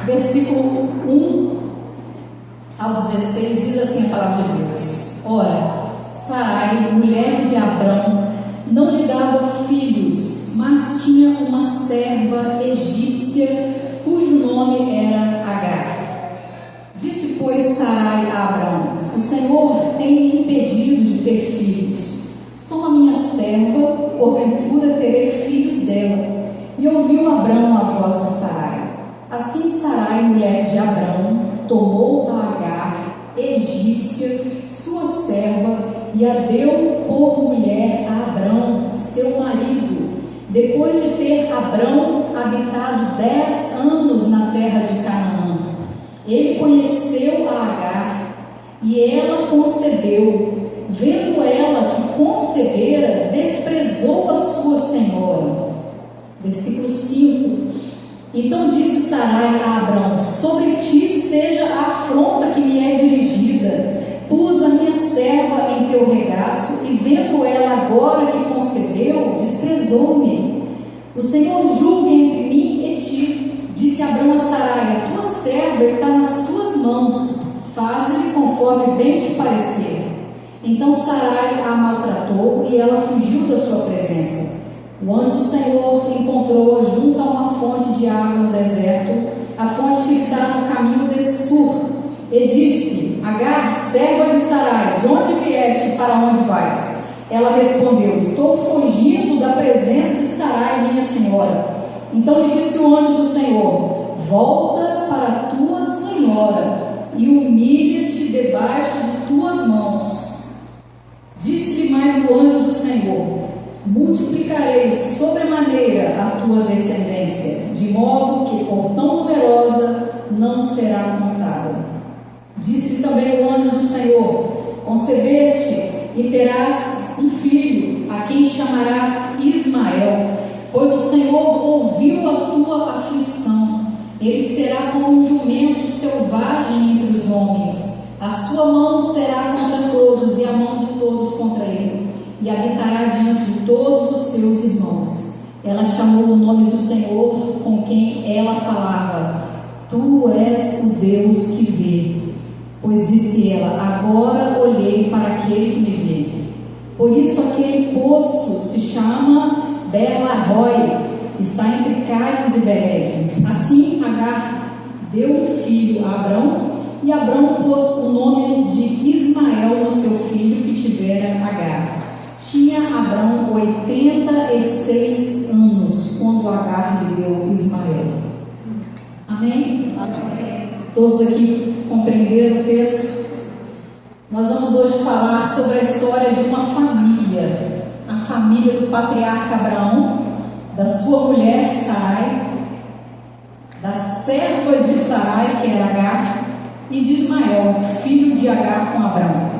versículo 1 ao 16, diz assim a palavra de Deus: Ora, Sarai, mulher de Abrão, não lhe dava filhos, mas tinha uma serva egípcia, cujo nome era Agar. Disse, pois, Sarai a Abrão: O Senhor tem me impedido de ter filhos. Toma minha serva, porventura terei filhos dela. E ouviu Abrão a voz de Sarai. Assim Sarai, mulher de Abrão, tomou a Agar, egípcia, sua serva, e a deu por mulher a Abrão, seu marido, depois de ter Abrão habitado 10 anos na terra de Canaã. Ele conheceu a Agar, e ela concebeu. Vendo ela que concebera, desprezou a sua senhora. Versículo 5. Então disse Sarai a Abrão: Sobre ti seja a afronta que me é dirigida. Pus a minha serva em teu regaço, e vendo ela agora que concebeu, desprezou-me. O Senhor julgue entre mim e ti. Disse Abrão a Sarai: A tua serva está nas tuas mãos, faze-lhe conforme bem te parecer. Então Sarai a maltratou, e ela fugiu da sua presença. O anjo do Senhor encontrou-a junto a uma fonte de água no deserto, a fonte que está no caminho de Sur, e disse: Agar, serva de Sarai, de onde vieste, para onde vais? Ela respondeu: Estou fugindo da presença de Sarai, minha senhora. Então lhe disse o anjo do Senhor: Volta para a tua senhora e humilha-te debaixo de tuas mãos. Disse-lhe mais o anjo do Senhor: Multiplicarei sobremaneira a tua descendência, de modo que por tão numerosa não será contada. Disse-lhe também o anjo do Senhor: Concebeste e terás um filho, a quem chamarás Ismael, pois o Senhor ouviu a tua aflição. Ele será como um jumento selvagem entre os homens. A sua mão será contra todos, e a mão de todos contra ele, e habitará diante de todos os seus irmãos. Ela chamou o nome do Senhor com quem ela falava: Tu és o Deus que vê. Pois disse ela: Agora olhei para aquele que me vê. Por isso aquele poço se chama Beer-lahai, está entre Cádiz e Bered. Assim Agar deu um filho a Abrão, e Abrão pôs o nome de Ismael no seu filho que tivera Agar. Tinha Abrão 86 anos quando Agar lhe deu Ismael. Amém? Amém. Todos aqui compreenderam o texto? Nós vamos hoje falar sobre a história de uma família, a família do patriarca Abraão, da sua mulher Sarai, da serva de Sarai, que era Agar, e de Ismael, filho de Agar com Abraão.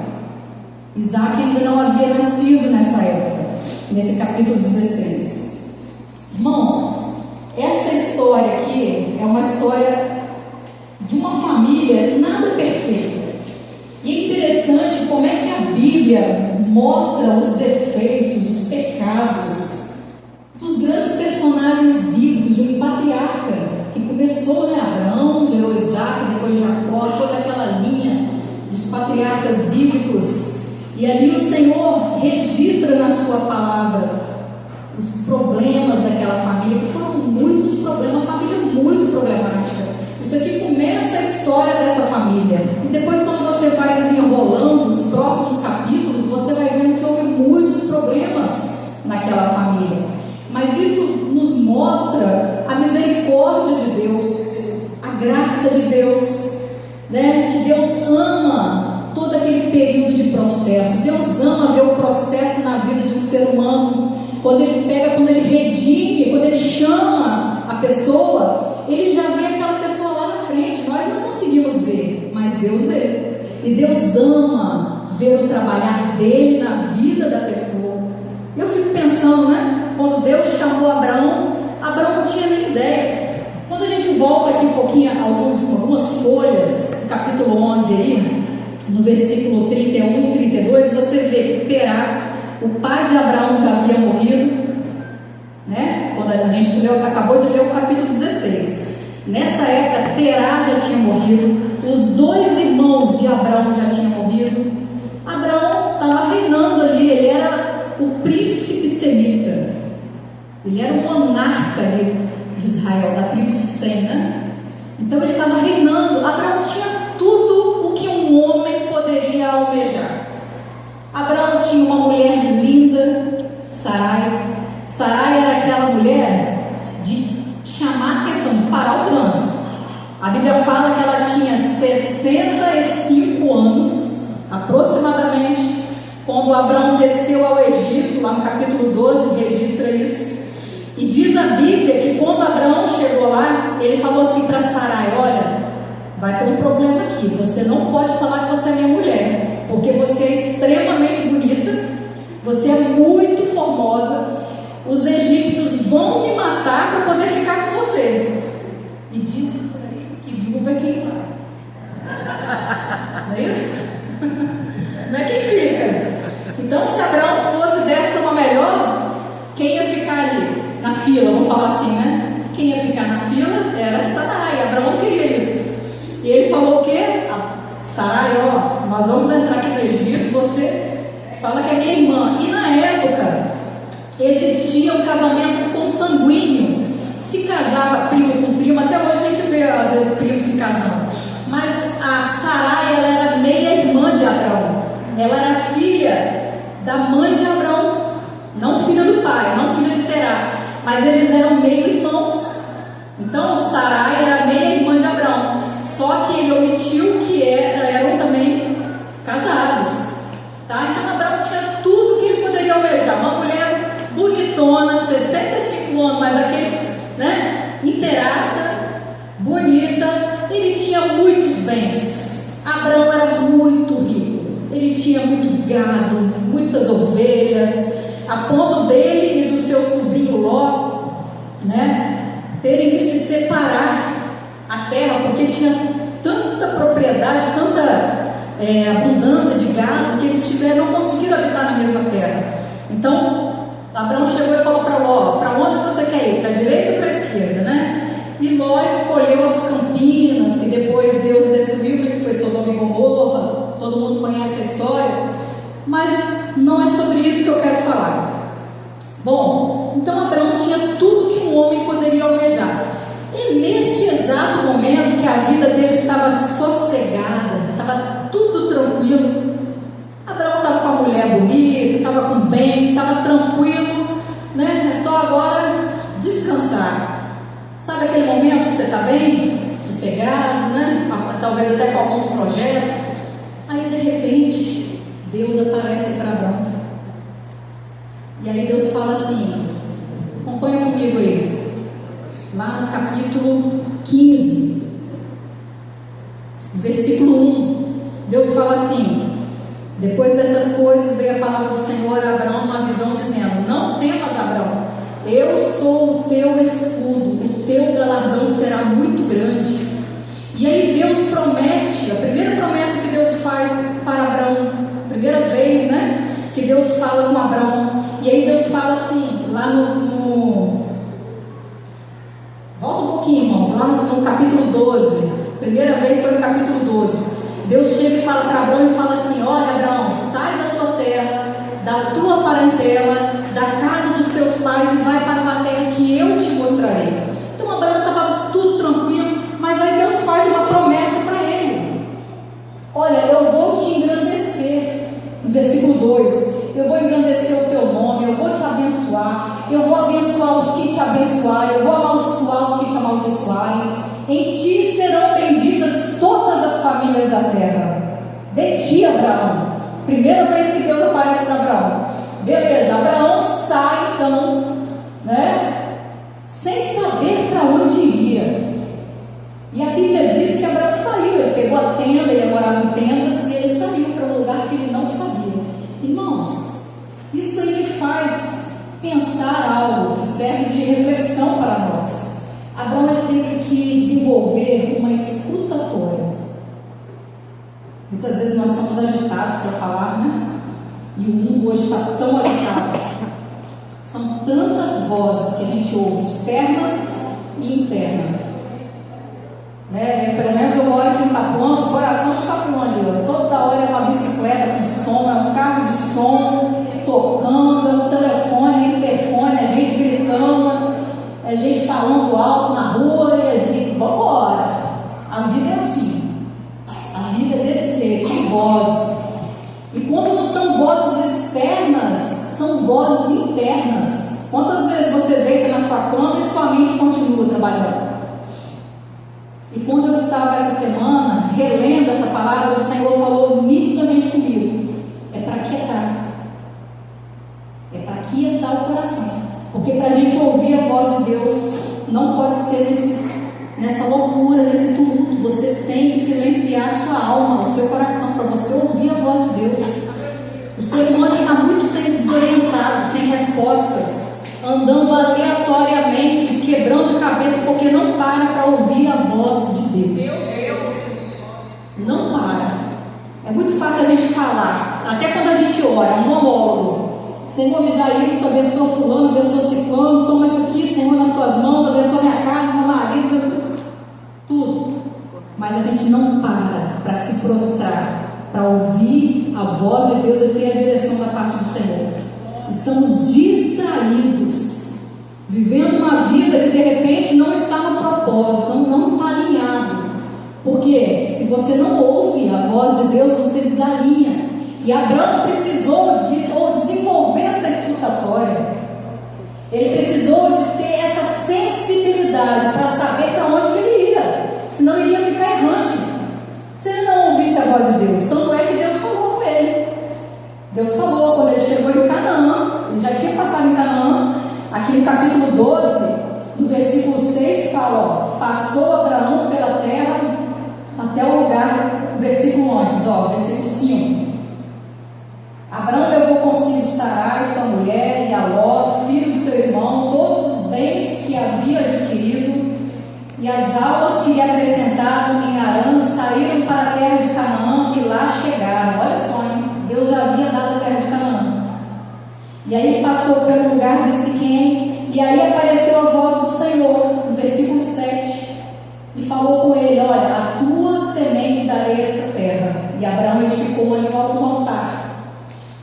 Isaac ainda não havia nascido nessa época, nesse capítulo 16. Irmãos, essa história aqui é uma história de uma família nada perfeita. E é interessante como é que a Bíblia mostra os defeitos, os pecados dos grandes personagens bíblicos de um patriarca que começou, Abraão, gerou Isaac, depois Jacó, toda aquela linha dos patriarcas bíblicos. E ali o Senhor registra na sua palavra os problemas daquela família, que foram muitos problemas, uma família muito problemática. Isso aqui começa a história dessa família. E depois, quando você vai desenrolando os próximos capítulos, você vai vendo que houve muitos problemas naquela família. Mas isso nos mostra a misericórdia de Deus, a graça de Deus, que Deus ama todo aquele período de processo. Deus ama ver o processo na vida de um ser humano. Quando ele pega, quando ele redime, quando ele chama a pessoa, ele já vê aquela pessoa lá na frente. Nós não conseguimos ver, mas Deus vê. E Deus ama ver o trabalhar dele na vida da pessoa. Eu fico pensando, quando Deus chamou Abraão, Abraão não tinha nem ideia. Quando a gente volta aqui um pouquinho, algumas folhas, no capítulo 11 aí, no versículo 31 e 32, você vê que Terá, o pai de Abraão, já havia morrido, quando a gente acabou de ler o capítulo 16. Nessa época, Terá Abrão já tinha morrido. Abrão estava reinando ali, ele era o príncipe semita, ele era o monarca ali de Israel, da tribo de Sem, né? Então ele estava reinando. Abraão tinha tudo o que um homem poderia almejar. Abraão tinha uma mulher linda, Sarai. Sarai era aquela mulher de chamar a atenção, de parar o trânsito. A Bíblia fala que ela tinha 65 anos, aproximadamente, quando Abraão desceu ao Egito, lá no capítulo 12, registra isso. E diz a Bíblia que quando Abraão chegou lá, ele falou assim para Sarai: olha, vai ter um problema aqui, você não pode falar que você é minha mulher, porque você é extremamente bonita, você é muito formosa, os egípcios vão me matar para poder ficar com você. E dizem por aí que viúva é quem vai. Não é isso? Não é quem fica. Então, se Abraão fosse dessa para uma melhor, quem ia ficar ali na fila? Vamos falar assim, né? Quem ia ficar na fila era Sarai. Abraão queria isso. E ele falou o quê? Sarai, ó, nós vamos entrar aqui no Egito, você fala que é minha irmã. E na época existia um casamento consanguíneo. Se casava primo com primo, até hoje a gente vê às vezes primos se casando. Mas a Sarai, ela era meia irmã de Abraão. Ela era filha da mãe de Abraão, não filha do pai, não filha de Terá, mas eles eram meio irmãos. Então Sarai era meia irmã de Abraão, só que ele omitiu que eram também casados, tá? Então Abraão tinha tudo que ele poderia almejar, uma mulher bonitona, 65 anos, mas aquele, né, inteiraça, bonita. Ele tinha muitos bens. Abraão era muito rico, ele tinha muito gado, muitas ovelhas, a ponto dele e do seu sobrinho Ló, né, terem que se separar a terra, porque tinha tanta propriedade, tanta abundância de gado, que eles não conseguiram habitar na mesma terra. Então Abraão chegou e falou para Ló: para onde você quer ir? Para a direita ou para a esquerda, né? E Ló escolheu as campinas, que depois Deus destruiu, que foi Sodoma e Gomorra. Todo mundo conhece a história, mas não é sobre isso que eu quero falar. Bom, então Abraão tinha tudo que um homem poderia almejar. E neste exato momento que a vida dele estava sossegada, estava tudo tranquilo, Abraão estava com a mulher bonita, estava com bens, estava tranquilo, né? É só agora descansar. Sabe aquele momento que você está bem, sossegado, né? Talvez até com alguns projetos. Aí de repente Deus aparece para Abraão. E aí Deus fala assim, acompanha comigo aí, lá no capítulo 15, versículo 1. Deus fala assim: depois dessas coisas veio a palavra do Senhor a Abraão numa visão, dizendo: não temas, Abraão, eu sou o teu escudo, o teu galardão será muito grande. E aí Deus promete, a primeira promessa que Deus faz para Abraão, primeira vez, né, que Deus fala com Abraão. E aí Deus fala assim, lá volta um pouquinho, irmãos, lá no capítulo 12, primeira vez foi no capítulo 12. Deus chega e fala para Abraão e fala assim: olha, Abraão, sai da tua terra, da tua parentela, da casa dos teus pais, e vai para uma terra que eu te mostrarei. Então Abraão estava tudo tranquilo, mas aí Deus faz uma promessa para ele: olha, eu vou te engrandecer. No versículo 2, eu vou engrandecer o teu nome, eu vou te abençoar, eu vou abençoar os que te abençoarem, eu vou amaldiçoar os que te amaldiçoarem. Em ti serão benditas todas as famílias da terra. De ti, Abraão. Primeira vez que Deus aparece para Abraão. Beleza, Abraão sai então, né, sem saber para onde iria. E a Bíblia diz que Abraão saiu, ele pegou a tenda, ia morar em tendas, e ele saiu para um lugar que ele não sabia. Irmãos, isso aí me faz pensar algo que serve de reflexão para nós. Abraão teve que desenvolver uma escutatória. Muitas vezes nós somos agitados para falar, né? E o mundo hoje está tão agitado. São tantas vozes que a gente ouve, externas e internas, né? Pelo menos eu eu moro aqui em Itapuã, o coração de Itapuã ali, ó. Toda hora é uma bicicleta com som, é um carro de som tocando, é um telefone, é um interfone, é gente gritando, é gente falando alto na rua e a gente, vambora. A vida é assim, a vida é desse jeito, são vozes. E quando não são vozes externas, são vozes internas. Quantas vezes você deita na sua cama e sua mente continua trabalhando? E quando eu estava essa semana relendo essa palavra, o Senhor falou nitidamente comigo: é para quietar. É para quietar o coração. Porque para a gente ouvir a voz de Deus, não pode ser nessa loucura, nesse tumulto. Você tem que silenciar a sua alma, o seu coração, para você ouvir a voz de Deus. O ser humano está muito desorientado, sem respostas, andando aleatoriamente, quebrando cabeça, porque não para ouvir a voz de Deus. Não para. É muito fácil a gente falar, até quando a gente ora, um monólogo. Senhor, me dá isso, abençoa fulano, abençoa ciclano, toma isso aqui, Senhor, nas tuas mãos, abençoa minha casa, meu marido, tudo. Mas a gente não para se prostrar, para ouvir a voz de Deus e ter a direção da parte do Senhor. Estamos distraídos, vivendo uma vida que de repente não está no propósito, não está alinhado. Porque se você não ouve a voz de Deus, você desalinha. E Abraão precisou desenvolver essa escutatória. Ele precisou de ter essa sensibilidade para saber para onde ele ia. Senão ele ia ficar errante se ele não ouvisse a voz de Deus. Tanto é que Deus falou com ele. Deus falou quando ele chegou em Canaã. Ele já tinha passado em Canaã. Aqui no capítulo 12, no versículo 6 fala, ó, passou Abraão pela terra até o lugar, versículo antes, ó, versículo 5. Abraão levou consigo Sarai, sua mulher, e Aló, filho de seu irmão, todos os bens que havia adquirido, e as almas que lhe acrescentaram em Harã saíram para a terra de Canaã e lá chegaram. Olha só, hein? Deus já havia dado a terra de Canaã. E aí ele passou pelo lugar de Siquém, e aí apareceu a voz do Senhor, no versículo 7, e falou com ele: olha, a tua semente darei esta terra. E Abraão edificou ali um altar.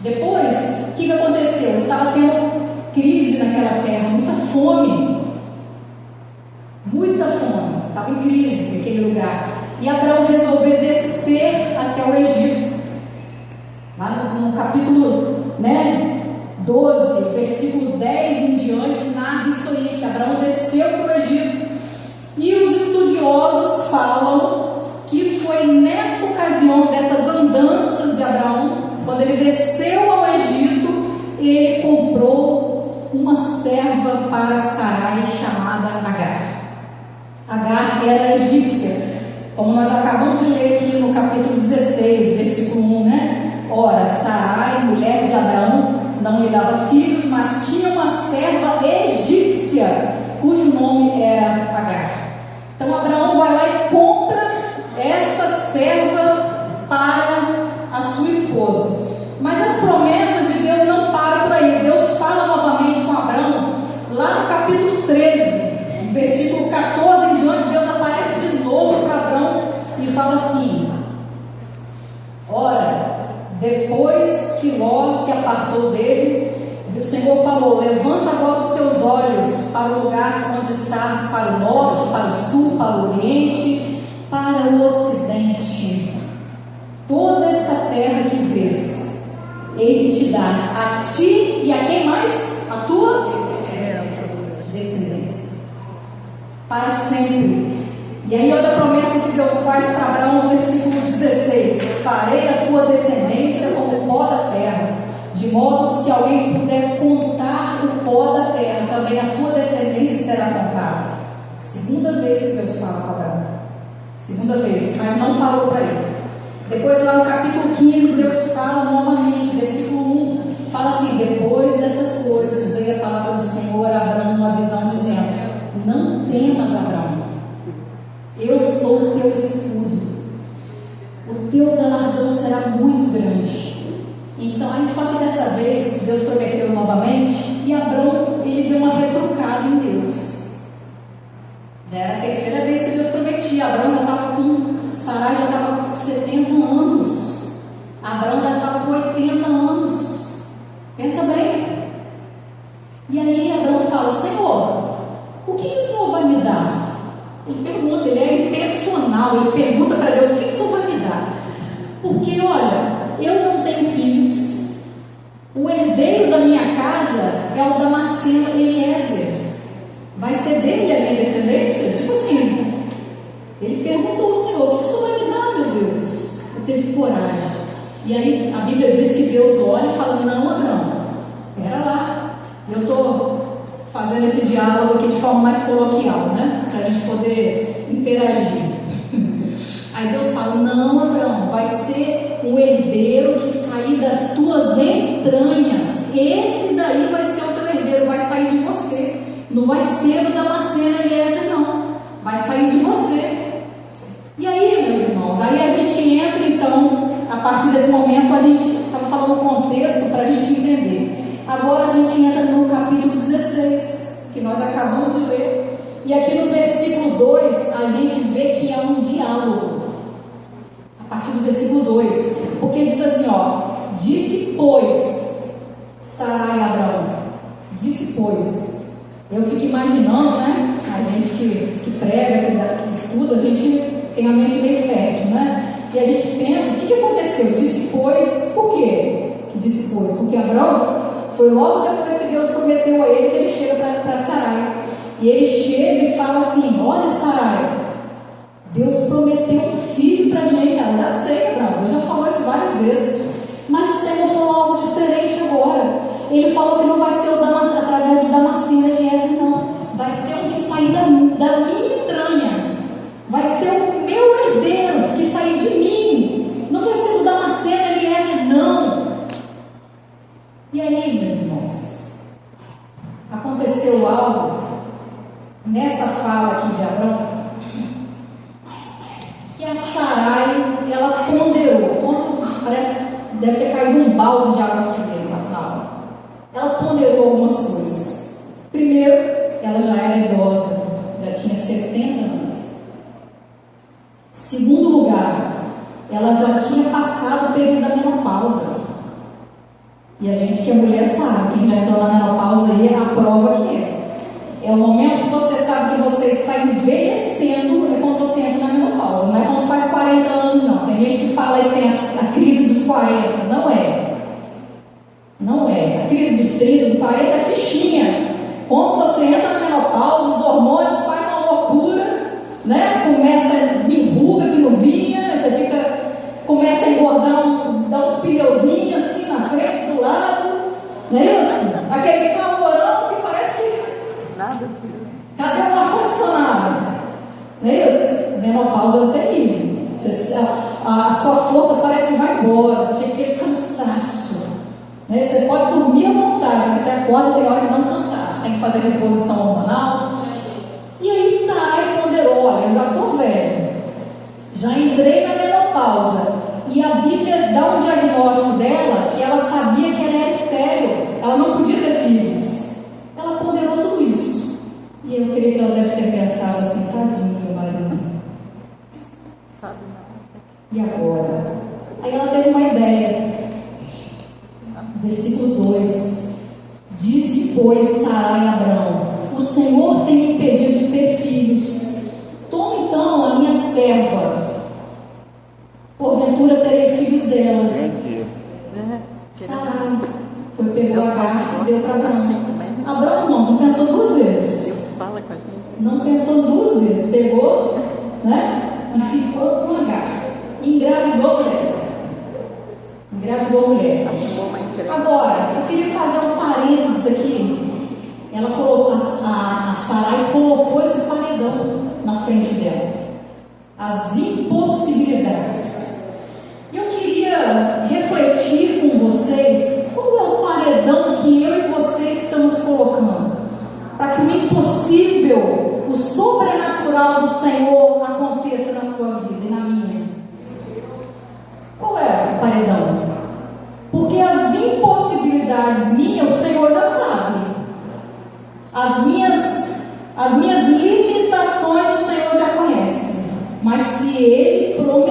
Depois, o que aconteceu? Estava tendo crise naquela terra, muita fome. Muita fome, estava em crise naquele lugar. E Abraão resolveu descer até o Egito. Lá no capítulo 12, versículo 10 em diante, narra isso aí, que Abraão desceu para o Egito. E os estudiosos falam que foi nessa ocasião, dessas andanças de Abraão, quando ele desceu ao Egito, ele comprou uma serva para Sarai chamada Agar. Agar era egípcia, como nós acabamos de ler aqui no capítulo 16, versículo 1, né? Ora, Sarai, mulher de Abraão, não lhe dava filhos, mas tinha uma serva egípcia, cujo nome era Agar. Então Abraão vai lá e compra essa serva para a sua esposa. Mas as promessas de Deus não param por aí. Deus fala novamente com Abraão, lá no capítulo 13, versículo 14 em diante. Deus aparece de novo para Abraão e fala assim: ora, depois que Ló se apartou dele, o Senhor falou: levanta agora os teus olhos para o lugar onde estás, para o norte, para o sul, para o oriente, para o ocidente. Toda esta terra que vês, hei de te dar a ti e a quem mais? A tua descendência, para sempre. E aí outra promessa que Deus faz para Abraão no versículo 16: farei a tua descendência como o pó da terra, de modo que se alguém puder contar o pó da terra, também a tua descendência será contada. Segunda vez que Deus fala com Abraão. Segunda vez, mas não parou para ele. Depois lá no capítulo 15, Deus fala novamente, versículo 1, fala assim: depois dessas coisas veio a palavra do Senhor a Abraão numa visão, dizendo: não temas, Abraão, eu sou o teu escudo, o teu galardão será muito grande. Então, aí só que dessa vez Deus prometeu novamente, e Abraão, ele deu uma retrucada em Deus. Já era a terceira vez que Deus prometia. Abraão já estava com Sarai já estava com 70 anos. Abraão já estava com 80 anos. Pensa bem. E aí Abraão fala: Senhor, o que o Senhor vai me dar? Ele pergunta, ele é intencional, ele pergunta para Deus: o que o Senhor vai me dar? Porque, olha, eu não tenho filhos, o herdeiro da minha casa é o Damasceno Eliezer, vai ser dele a minha descendência? Tipo assim, ele perguntou ao Senhor: o que o Senhor vai me dar, meu Deus? Ele teve coragem. E aí a Bíblia diz que Deus olha e fala: não, Abraão, pera lá, eu estou fazendo esse diálogo aqui de forma mais coloquial, né? Para a gente poder interagir. Aí Deus fala: não, Abraão, vai ser um herdeiro que sair das tuas entranhas. Esse daí vai ser o teu herdeiro, vai sair de você. Não vai ser o Damasceno Eliezer, não. Vai sair de você. E aí, meus irmãos, aí a gente entra, então, a partir desse momento, a gente estava falando o contexto para a gente entender. Agora a gente entra no capítulo 16, que nós acabamos de ler. E aqui no versículo 2, a gente vê que há um diálogo. A partir do versículo 2, porque diz assim, ó: disse, pois, Sarai a Abraão. Disse, pois. Eu fico imaginando, né? A gente que prega, que estuda, a gente tem a mente bem fértil, né? E a gente pensa: o que aconteceu? Disse, pois, por quê? Que disse, pois? Porque Abraão foi logo depois que Deus prometeu a ele que ele chega para Sarai. E ele chega e fala assim: olha, Sarai, Deus prometeu um filho para a gente. Eu já sei, Abraão, eu já falou isso várias vezes. Mas o Senhor falou algo diferente agora. Ele falou que não vai ser o Damasceno, através do Damasceno Eliezer, não. Vai ser um que sair da minha entranha. Vai ser o meu herdeiro que sair de mim. Não vai ser o Damasceno Eliezer, não. E aí, meus irmãos, aconteceu algo nessa fala aqui de Abraão, que a Sarai, ela ponderou. Quando parece que deve ter caído um balde de água fria na hora. Ela ponderou algumas coisas. Primeiro, ela já era idosa, já tinha 70 anos. Segundo lugar, ela já tinha passado o período da menopausa. E a gente que é mulher sabe, quem já entrou na menopausa aí, a prova que é. É o momento que você sabe que você está envelhecendo, é quando você entra na menopausa. Não é quando faz 40 anos, não. Tem gente que fala aí que tem a crise dos 40. Não é. Não é. A crise dos 30, dos 40 é fichinha. Quando você entra na menopausa, os hormônios fazem uma loucura, né? Começa a vir ruga que não vinha, você começa a engordar, dar uns pneuzinhos assim na frente, do lado, não é isso? Aquele calorão que parece que nada tira. Cadê o ar-condicionado? Não é isso? Menopausa é terrível. A sua força parece que vai embora, você fica aquele cansaço. Né? Você pode dormir à vontade, mas você acorda tem hora de não cansar. Você tem que fazer reposição hormonal. E aí Sarai ponderou: olha, eu já estou velha, já entrei na menopausa. E a Bíblia dá um diagnóstico dela que ela sabia que ela era estéril, ela não podia ter filhos. Ela ponderou tudo isso. E eu creio que ela deve ter pensado assim: tadinho, meu marido. Sabe não. E agora? Aí ela teve uma ideia. Versículo 2: disse, pois, Sarai a Abraão: o Senhor tem me impedido de ter filhos. Toma então a minha serva, porventura terei filhos dela. Sarai foi, pegou a carta e deu para Abraão. Abraão não pensou duas vezes. Deus fala com a gente. Não pensou duas vezes. Pegou, né? E ficou com a garra. Engravidou a mulher. Engravidou a mulher. Agora, eu queria fazer um parênteses aqui. Ela colocou, a Sarai colocou esse paredão na frente dela. As impossibilidades. Eu queria refletir com vocês qual é o paredão que eu e você estamos colocando para que o impossível, o sobrenatural do Senhor aconteça na sua vida e na minha. Qual é o paredão? Porque as impossibilidades minhas, o Senhor já sabe. As minhas limitações, o Senhor já conhece. Mas se Ele prometeu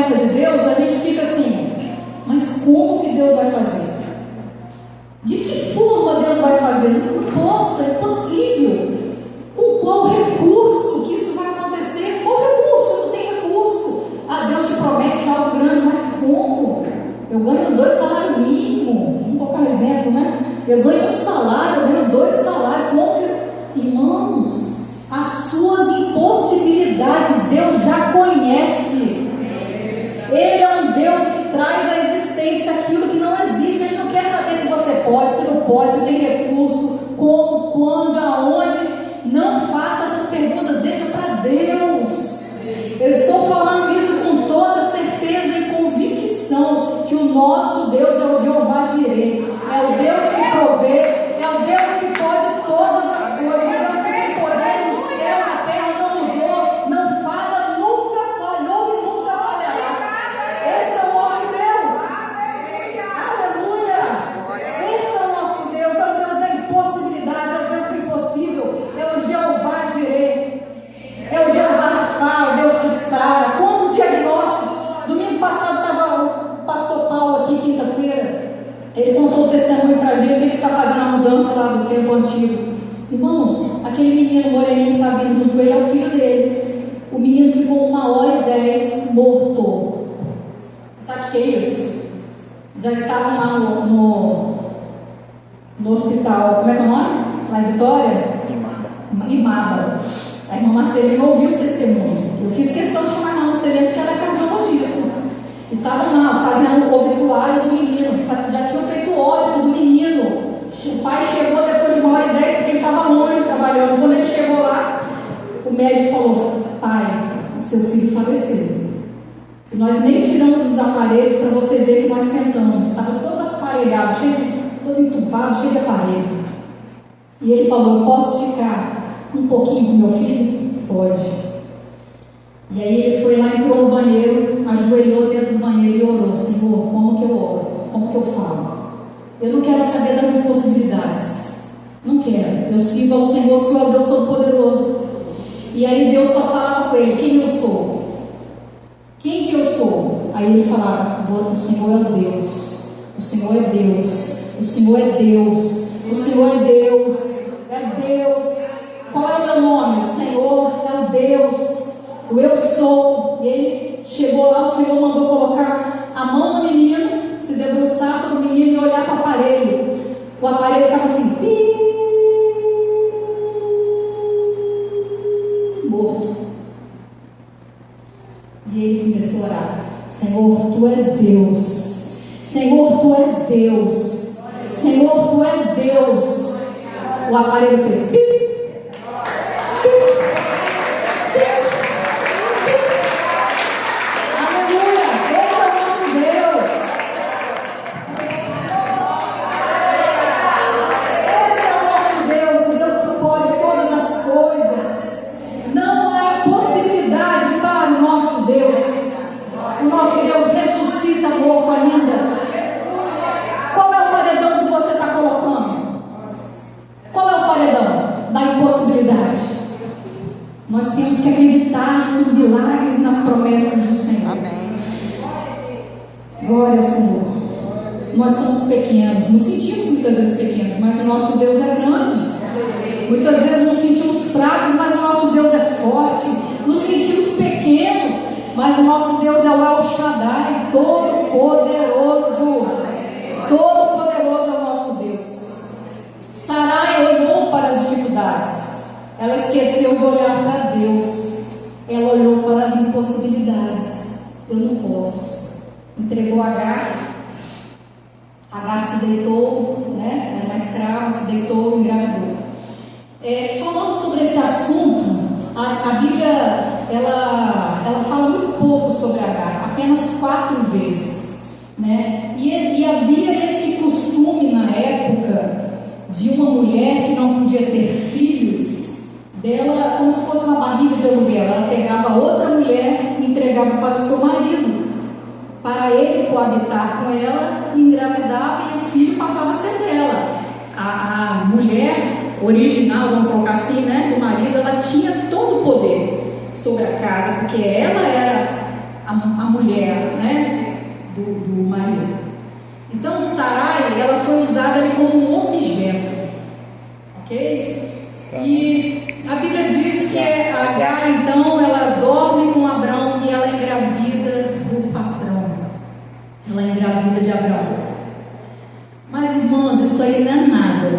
promessa de Deus, a gente fica assim, mas como que Deus vai fazer? De que forma Deus vai fazer? Não posso, é impossível. Com qual recurso que isso vai acontecer? Qual recurso? Eu não tenho recurso. Ah, Deus te promete algo grande, mas como? Eu ganho 2 salários mínimos. Vamos colocar um exemplo, né? Eu ganho 1 salário, eu ganho 2 salários. Como que... Irmãos, as suas impossibilidades Deus já conhece. Ele é um Deus que traz à existência aquilo que não existe. Ele não quer saber se você pode, se não pode, se tem recurso, como, quando, aonde. Não faça essas perguntas, deixa para Deus. Eu estou falando isso com toda certeza e convicção, que o nosso Deus é o Jeová Jireh, é o Deus que provê, é o Deus que pode todas as coisas, é o Deus que tem poder no céu, na terra, não mudou, não falha, nunca falhou e nunca falhará. Esse é o nosso Deus. Aleluia. Esse é o nosso Deus, é o Deus da impossibilidade, é o Deus do impossível, é o Jeová Jireh, é o Jeová Rafa, o Deus que sara. Quantos diagnósticos? Domingo passado estava o pastor Paulo aqui, quinta-feira. Ele contou o testemunho para a gente. Ele está fazendo a mudança lá do tempo antigo. Irmãos, aquele menino moreninho que está vindo junto com ele é o filho dele. O menino ficou 1h10 morto. Sabe o que é isso? Já estavam lá no hospital. Como é que é o nome? Lá em Vitória? Imaba. A irmã Marcelina ouviu o testemunho. Eu fiz questão de chamar a irmã Marcelina porque ela é cardiologista. Estavam lá fazendo o obituário do menino. Já tinham feito o óbito do menino. O pai chegou depois de 1h10 porque ele estava longe trabalhando. Quando ele chegou lá, o médico falou: pai, o seu filho faleceu. E nós nem tiramos os aparelhos para você ver que nós tentamos. Estava todo aparelhado, todo entubado, cheio de aparelho. E ele falou: eu posso ficar um pouquinho com meu filho? Pode. E aí ele foi lá, entrou no banheiro, ajoelhou dentro do banheiro e orou: Senhor, como que eu oro? Como que eu falo? Eu não quero saber das impossibilidades. Não quero. Eu sirvo ao Senhor, o Senhor é o Deus Todo-Poderoso. E aí Deus só falava com ele: quem eu sou? Quem que eu sou? Aí ele falava: o Senhor é o Deus. O Senhor é Deus. O Senhor é Deus. O Senhor é Deus. É Deus. Qual é o meu nome? O Senhor é o Deus. O eu sou. E ele chegou lá, o Senhor mandou colocar a mão no menino, se debruçar sobre o menino e olhar para o aparelho. O aparelho estava assim, morto. E ele começou a orar: Senhor, Tu és Deus. Senhor, Tu és Deus. Senhor, Tu és Deus. O aparelho fez pi. Nós temos que acreditar nos milagres e nas promessas do Senhor. Amém. Glória ao Senhor. Nós somos pequenos, nos sentimos muitas vezes pequenos, mas o nosso Deus é grande. Muitas vezes nos sentimos fracos, mas o nosso Deus é forte. Nos sentimos pequenos, mas o nosso Deus é o El Shaddai, todo-poderoso. Todo-poderoso é o nosso Deus. Sarai olhou para as dificuldades. Ela esqueceu de olhar para Deus. Ela olhou para as impossibilidades. Eu não posso. Entregou Agar. Agar se deitou, né? Era uma escrava, se deitou e engravidou. Falando sobre esse assunto, a Bíblia ela fala muito pouco sobre Agar, apenas 4 vezes, né? E havia esse costume na época de uma mulher que não podia ter filhos, dela como se fosse uma barriga de aluguel. Ela pegava outra mulher e entregava para o seu marido, para ele coabitar com ela, engravidava e o filho passava a ser dela. A mulher original, vamos colocar assim, né, do marido, ela tinha todo o poder sobre a casa, porque ela era a mulher mulher, né, do marido. Então Sarai, ela foi usada ali como um objeto, ok? E a Bíblia diz que Agar, então, ela dorme com Abrão e ela engravida do patrão. Ela engravida de Abrão. Mas, irmãos, isso aí não é nada.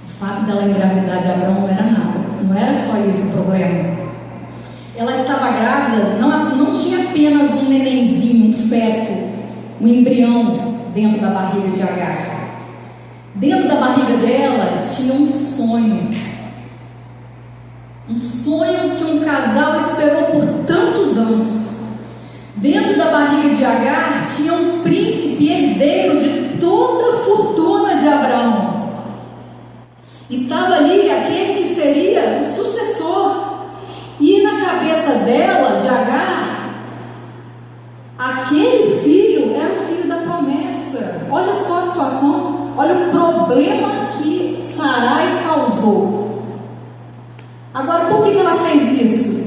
O fato dela engravidar de Abrão não era nada. Não era só isso o problema. Ela estava grávida, não tinha apenas um nenenzinho, um feto, um embrião dentro da barriga de Agar. Dentro da barriga dela tinha um sonho. Um sonho que um casal esperou por tantos anos. Dentro da barriga de Agar tinha um príncipe herdeiro de toda a fortuna de Abraão. Estava ali aquele que seria o sucessor. E na cabeça dela, de Agar, aquele filho era o filho da promessa. Olha só a situação. Olha o problema que Sarai causou. Agora, por que ela fez isso?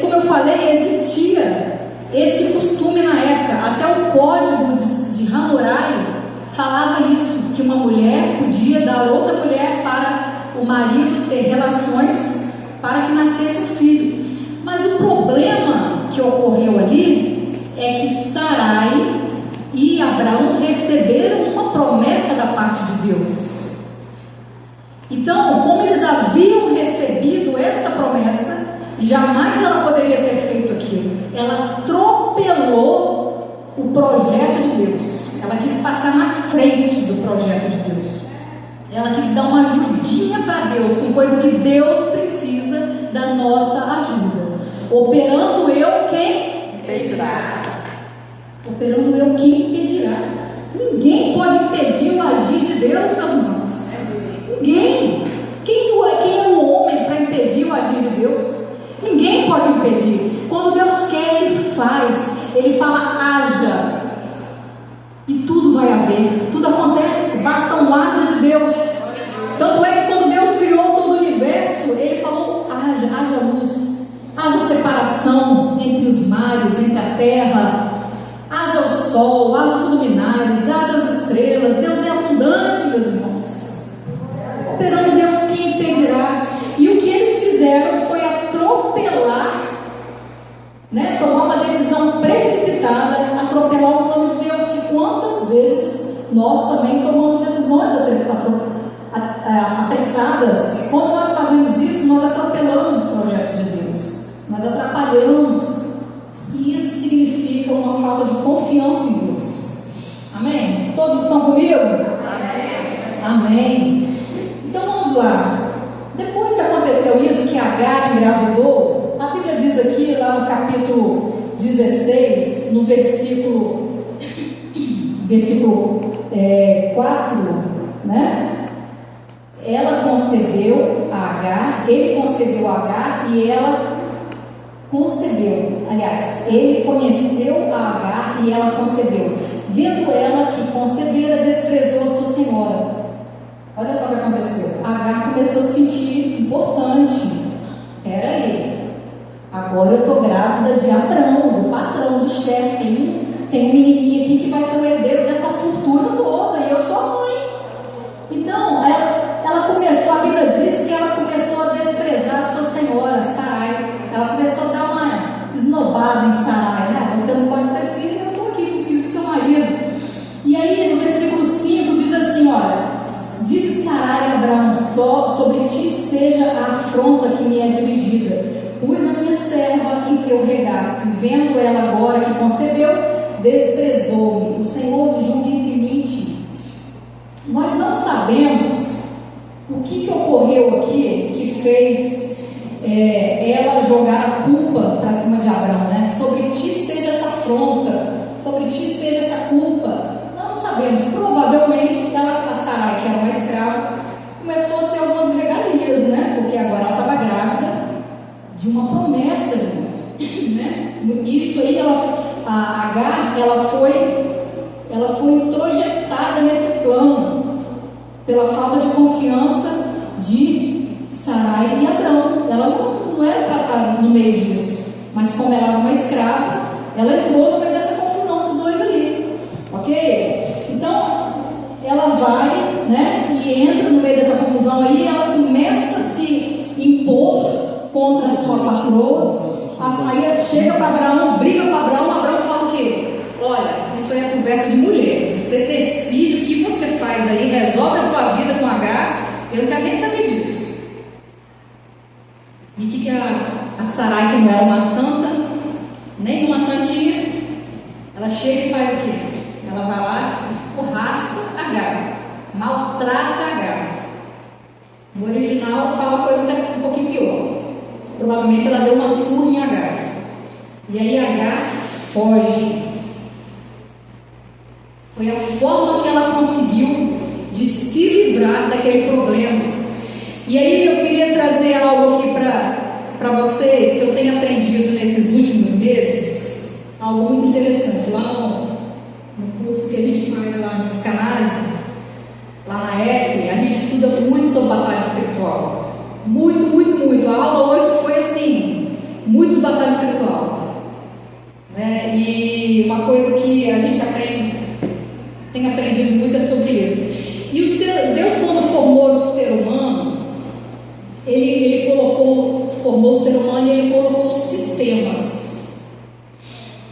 Como eu falei, existia esse costume na época. Até o código de Hammurabi falava isso, que uma mulher podia dar outra mulher para o marido ter relações para que nascesse o filho. Mas o problema que ocorreu ali é que Sarai e Abraão receberam uma promessa da parte de Deus. Então, como eles haviam recebido esta promessa, jamais ela poderia ter feito aquilo. Ela atropelou o projeto de Deus. Ela quis passar na frente do projeto de Deus. Ela quis dar uma ajudinha para Deus, com coisa que Deus precisa da nossa ajuda. Operando eu, quem impedirá? Operando eu, quem impedirá? Ninguém pode impedir o agir de Deus, meus irmãos. Ninguém. Quem é o homem para impedir o agir de Deus? Ninguém pode impedir. Quando Deus quer, Ele faz. Ele fala, haja. E tudo vai haver. Tudo acontece. Basta um haja de Deus. Tanto é que quando Deus criou todo o universo, Ele falou, haja luz. Haja separação entre os mares, entre a terra. Haja o sol, haja os luminares, haja as estrelas. Deus é abundante, meus irmãos. Operando Deus, quem impedirá? E o que eles fizeram foi atropelar, né, tomar uma decisão precipitada, atropelar o plano de Deus. E quantas vezes nós também tomamos decisões apressadas? Quando nós fazemos isso, nós atropelamos os projetos de Deus, nós atrapalhamos, e isso significa uma falta de confiança em Deus. Amém? Todos estão comigo? Amém. Amém. Então vamos lá. Depois que aconteceu isso, que Agar engravidou, a Bíblia diz aqui, lá no capítulo 16, no versículo 4, né? Ela concebeu a Agar, ele concebeu a Agar e ela concebeu. Aliás, ele conheceu a Agar e ela concebeu. Vendo ela que concebera, desprezou a sua senhora. Olha só o que aconteceu. Agar começou a se sentir importante. Peraí, agora eu estou grávida de Abrão, do patrão, do chefe. Tem um menininho aqui que vai ser o herdeiro dessa fortuna toda, e eu sou a mãe. Então, ela começou, a Bíblia diz que ela começou a desprezar a sua senhora, Sarai. Ela começou a dar uma esnobada em Sarai. Você não pode ter filho, eu estou aqui com o filho do seu marido. E aí, no versículo 5, diz assim, olha, disse Sarai a Abraão, só sobre ti seja a afronta que me é dirigida. Pus a minha serva em teu regaço, e vendo ela agora que concebeu, desprezou-me. O Senhor julgue entre mim e ti. Nós não sabemos o que ocorreu aqui que fez ela jogar a culpa para cima de Abraão, né? Sobre ti seja essa afronta, sobre ti seja essa culpa. Nós não sabemos. Provavelmente a Sarai, que era uma escrava, começou a ter algumas regalias, né? Porque agora ela estava grávida de uma promessa, né? Isso aí, a Agar, ela foi introjetada nesse plano pela falta de confiança de Sarai e Abrão. Ela não era para estar no meio disso. Mas como ela era uma escrava, ela entrou no meio dessa confusão dos dois ali. Ok? Então, ela vai, né, e entra no meio dessa confusão aí, e ela começa a se impor contra a sua patroa. Aí chega para Abraão, briga com Abraão fala o quê? Olha, isso é conversa de mulher. Você decide o que você faz aí, resolve a sua vida com Agar. Eu não quero nem saber disso. E o que a Sarai, que não era uma santa, nem uma santinha, ela chega e faz o quê? Ela vai lá, escorraça Agar, maltrata Agar. No original fala coisa que é um pouquinho pior. Provavelmente ela deu uma surra em Agar. E aí Agar foge. Foi a forma que ela conseguiu de se livrar daquele problema. E aí eu queria trazer algo aqui para vocês, que eu tenho aprendido nesses últimos meses, algo muito interessante. Lá no curso que a gente faz lá na psicanálise, lá na EP, a gente estuda muito sobre batalha espiritual. Muito, muito, muito. A aula hoje foi assim, muito batalha espiritual, né? E uma coisa que a gente tem aprendido muito é sobre isso. E Deus, quando formou o ser humano, ele formou o ser humano e ele colocou sistemas,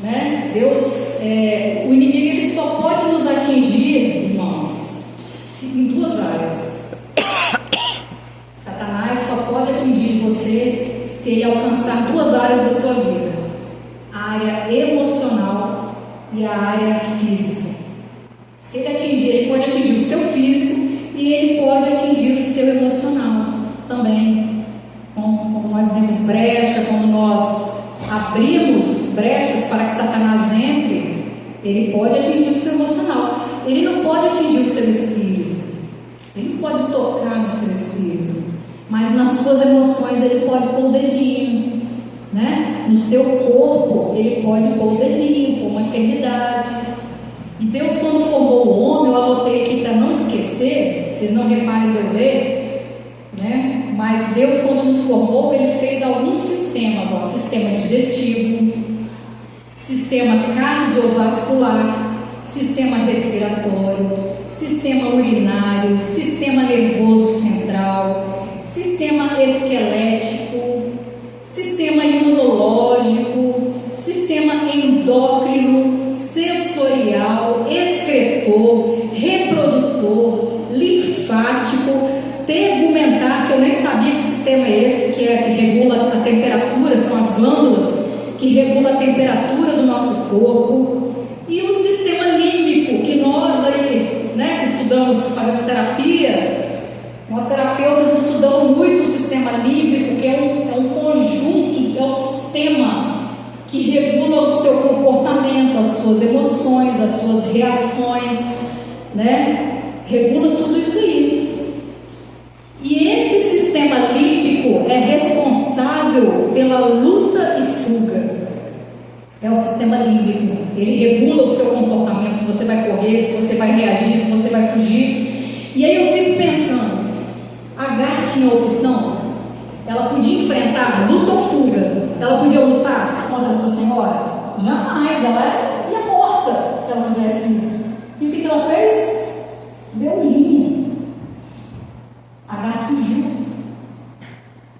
né? Deus, o inimigo, ele só pode nos atingir, irmãos, em duas áreas. Satanás só pode atingir você se ele alcançar duas áreas da sua vida: a área emocional e a área física. Se ele atingir, ele pode atingir o seu físico e ele pode atingir o seu emocional também. Como nós demos brecha, quando nós abrimos brechas para que Satanás entre, ele pode atingir o seu emocional. Ele não pode atingir o seu espírito, ele não pode tocar no seu espírito, mas nas suas emoções ele pode pôr o dedinho, né? No seu corpo ele pode pôr o dedinho, pôr uma enfermidade. E Deus, quando formou o homem, eu anotei aqui para não esquecer, vocês não reparem de eu ler, né? Mas Deus, quando nos formou, ele fez alguns sistemas, sistema digestivo, sistema cardiovascular, sistema respiratório, sistema urinário, sistema nervoso central, sistema esquelético, sistema imunológico, sistema endócrino, sensorial, excretor, reprodutor, linfático, tegumentar, que eu nem sabia que sistema é esse, que regula a temperatura, são as glândulas que regulam a temperatura do nosso corpo, e o sistema límbico, que nós aí, né, que estudamos, fazemos terapia, nós terapeutas estudamos muito o sistema límbico, que é um conjunto, é o sistema que regula o seu comportamento, as suas emoções, as suas reações, né? Regula tudo isso aí. E esse sistema límbico é responsável pela luta e fuga. É o sistema límbico. Ele regula o seu comportamento, se você vai correr, se você vai reagir, se você vai fugir. E aí eu fico pensando, Agar tinha opção? Ela podia enfrentar luta ou fuga? Ela podia lutar contra a sua senhora? Jamais, ela ia morta se ela fizesse isso. E o que ela fez? Deu linha. Agar fugiu.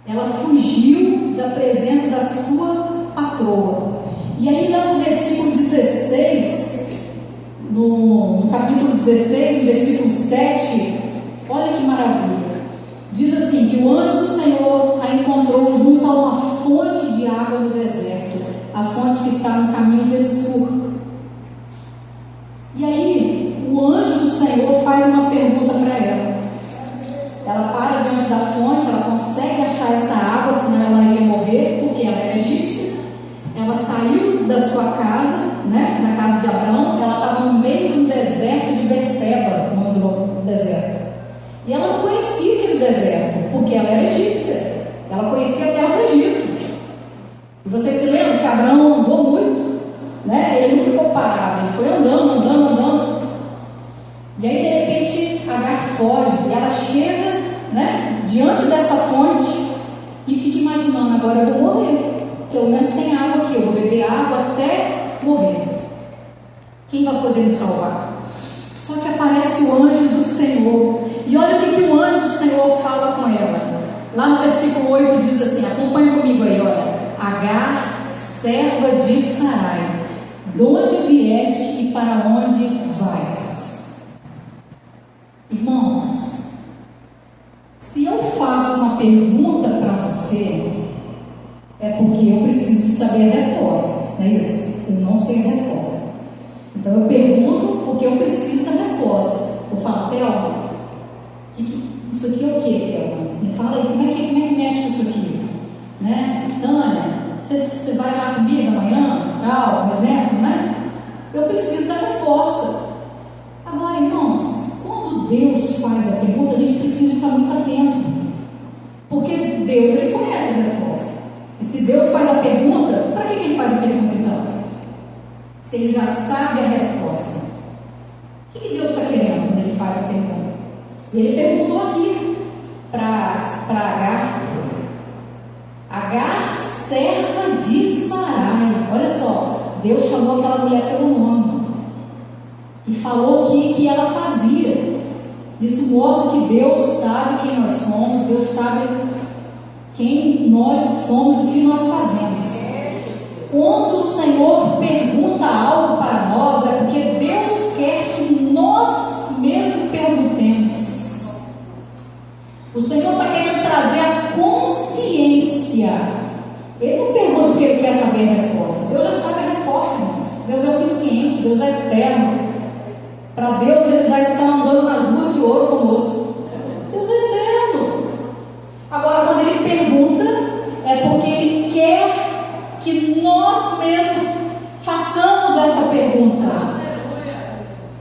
Ela fugiu da presença da sua patroa. E aí lá no versículo 16, no capítulo 16, no versículo 7, olha que maravilha. Diz assim, que o anjo do Senhor a encontrou junto a uma fonte de água no deserto, a fonte que está no caminho de Sur. E aí, o anjo do Senhor faz uma pergunta para ela. Ela para diante da fonte, ela consegue achar essa água, senão ela iria morrer, porque ela era egípcia. Ela saiu da sua casa, né, na casa de Abraão, ela estava no meio do deserto de Beceba, o nome do deserto. E ela não conhecia aquele deserto, porque ela era egípcia. Ela conhecia a terra do Egito. E vocês se lembram que Abraão andou muito, né? Ele não ficou parado, ele foi andando. E aí, de repente, Agar foge. E ela chega, né, diante dessa fonte e fica imaginando, agora eu vou morrer. pelo menos tem água aqui, eu vou beber água até morrer. Quem vai poder me salvar? Só que aparece o anjo do Senhor. E olha o que o anjo do Senhor fala com ela. Lá no versículo 8 diz assim, acompanha comigo aí, olha. Agar, serva de Sarai, de onde vieste e para onde vais? Irmãos, se eu faço uma pergunta para você, é porque eu preciso saber a resposta, não é isso? Eu não sei a resposta. Então eu pergunto porque eu preciso da resposta. Eu falo, Thelma, isso aqui é o que, Thelma? Me fala aí, como é que mexe com isso aqui? Né? Tânia, você vai lá comigo amanhã? Tal, por exemplo, né? Eu preciso da resposta. Agora, irmãos, quando Deus faz a pergunta, a gente precisa estar muito atento. Porque Deus, Ele conhece a resposta. E se Deus faz a pergunta, para que Ele faz a pergunta então? Se Ele já sabe a resposta. O que Deus está querendo quando Ele faz a pergunta? E Ele perguntou aqui para Agar. Agar, serva de Sarai. Olha só, Deus chamou aquela mulher pelo nome e falou que ela fazia. Isso mostra que Deus sabe quem nós somos, Deus sabe quem nós somos e o que nós fazemos. Quando o Senhor pergunta algo para nós, é porque Deus quer que nós mesmos perguntemos. O Senhor está querendo trazer a consciência. Ele não pergunta porque Ele quer saber a resposta. Deus já sabe a resposta, irmãos. Deus é onisciente, Deus é eterno. Para Deus, Ele já está andando nas ruas de ouro conosco. Deus é eterno. Agora, quando Ele pergunta, é porque Ele quer que nós mesmos façamos essa pergunta.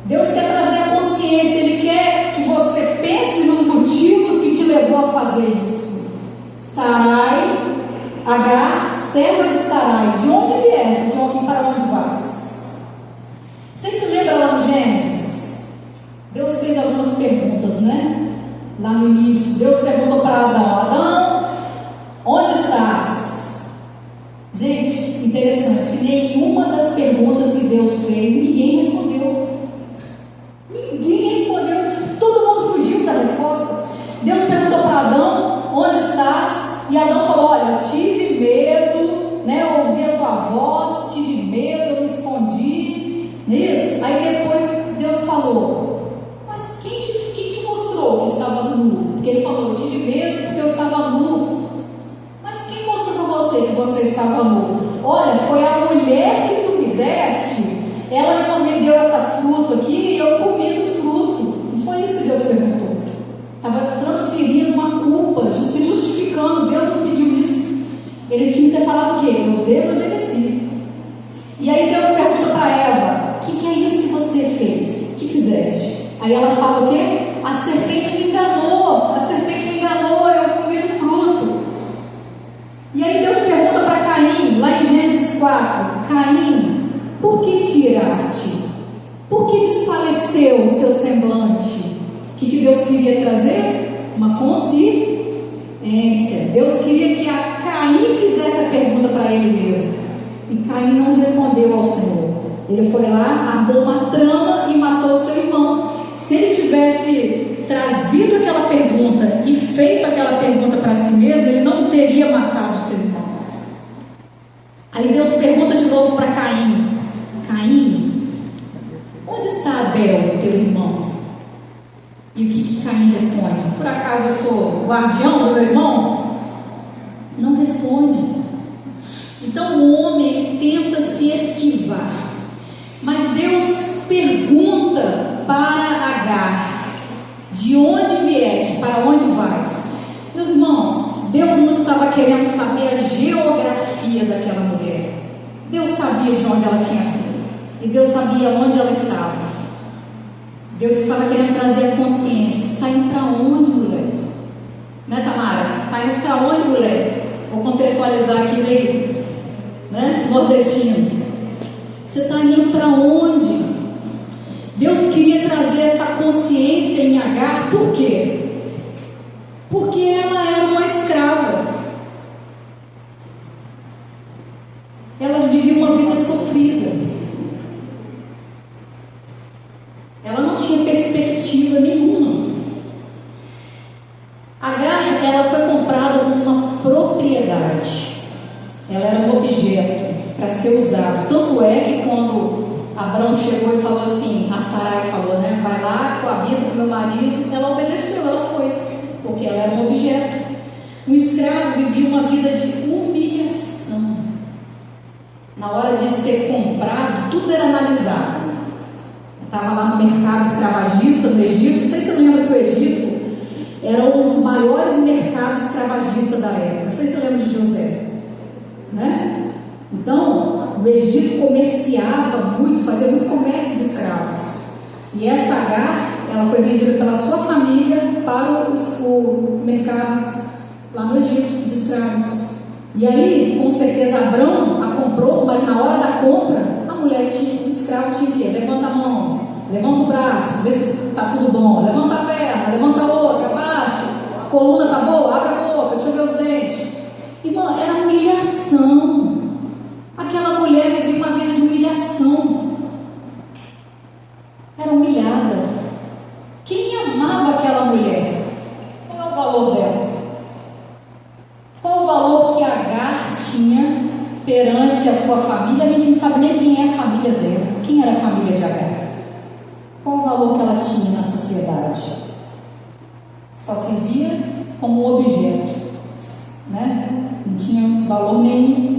Deus quer trazer a consciência, Ele quer que você pense nos motivos que te levou a fazer isso. Sarai, Agar, serva de Sarai, de onde vieste? De onde para onde vais? Vocês se lembram lá no Gênesis? Deus fez algumas perguntas, né? Lá no início, Deus perguntou para Adão: Adão, onde estás? Gente, interessante que nenhuma das perguntas que Deus fez, ninguém respondeu. Ninguém respondeu. Todo mundo fugiu da resposta. Deus perguntou para Adão: onde estás? E Adão falou: olha, eu tive medo, né? Eu ouvi a tua voz, tive medo, eu me escondi. Isso. Aí depois Deus falou: mas quem te mostrou que estavas nu? Porque ele falou: eu tive medo porque eu estava nu. Mas quem mostrou para você que você estava nu? Olha, foi a mulher que tu me deste. Ela me deu essa fruta aqui e eu comi do fruto. Não foi isso que Deus perguntou. Estava transferindo uma culpa, se justificando. Deus não pediu isso. Ele tinha que ter falado o quê? Eu desobedeci. E aí Deus pergunta para Eva: o que é isso que você fez? Que fizeste? Aí ela fala o quê? A serpente me enganou. A serpente me enganou, eu comi do fruto. E aí Deus pergunta para Caim, lá em Gênesis 4: Caim, por que te iraste? Por que desfaleceu o seu semblante? O que Deus queria trazer? Uma consciência. Deus queria que a Caim fizesse a pergunta para ele mesmo. E Caim não respondeu ao Senhor. Ele foi lá, armou uma trama e matou o seu irmão. Se ele tivesse trazido aquela pergunta e feito aquela pergunta para si mesmo, ele não teria matado o seu irmão. Aí Deus pergunta de novo para Caim: Caim, onde está Abel, teu irmão? E o que Caim responde? Por acaso eu sou guardião do meu irmão? Não responde. Então o homem tenta se esquivar. Mas Deus pergunta para Agar: de onde vieste? Para onde vais? Meus irmãos, Deus não estava querendo saber a geografia daquela mulher. Deus sabia de onde ela tinha vindo. E Deus sabia onde ela estava. Deus estava querendo trazer a consciência. Está indo para onde, mulher? Né, Tamara? Está indo para onde, mulher? Vou contextualizar aqui meio, né, nordestino. Você está indo para onde? Deus queria trazer essa consciência em Agar. Por quê? Porque ela era uma escrava. ela vivia uma vida sofrida. Ela não tinha perspectiva nenhuma. Agar, ela foi comprada como uma propriedade. Ela era um objeto para ser usado. Tanto é que quando Abrão chegou e falou assim, a Sarai falou, né? Vai lá, coabita com meu marido. Ela obedeceu, ela foi, porque ela era um objeto. Um escravo vivia uma vida de humilhação. Na hora de ser comprado, tudo era analisado. Eu estava lá no mercado escravagista no Egito. Não sei se você lembra que o Egito era um dos maiores mercados escravagistas da época. Não sei se você lembra de José, né? Então, o Egito comerciava muito, fazia muito comércio de escravos. E essa Agar, ela foi vendida pela sua família para os mercados lá no Egito de escravos. E aí, com certeza, Abrão a comprou, mas na hora da compra, a mulher tinha, o escravo tinha que levanta a mão, levanta o braço, vê se está tudo bom, levanta a perna, levanta a outra, abaixa, a coluna está boa, abre a boca, deixa eu ver os dentes. Irmão, era humilhação. Aquela mulher vivia uma vida de humilhação. Era humilhada. Quem amava aquela mulher? Qual é o valor dela? Qual o valor que Agar tinha perante a sua família? A gente não sabe nem quem é a família dela. Quem era a família de Agar? Qual o valor que ela tinha na sociedade? Só se via como um objeto, né? Não tinha valor nenhum.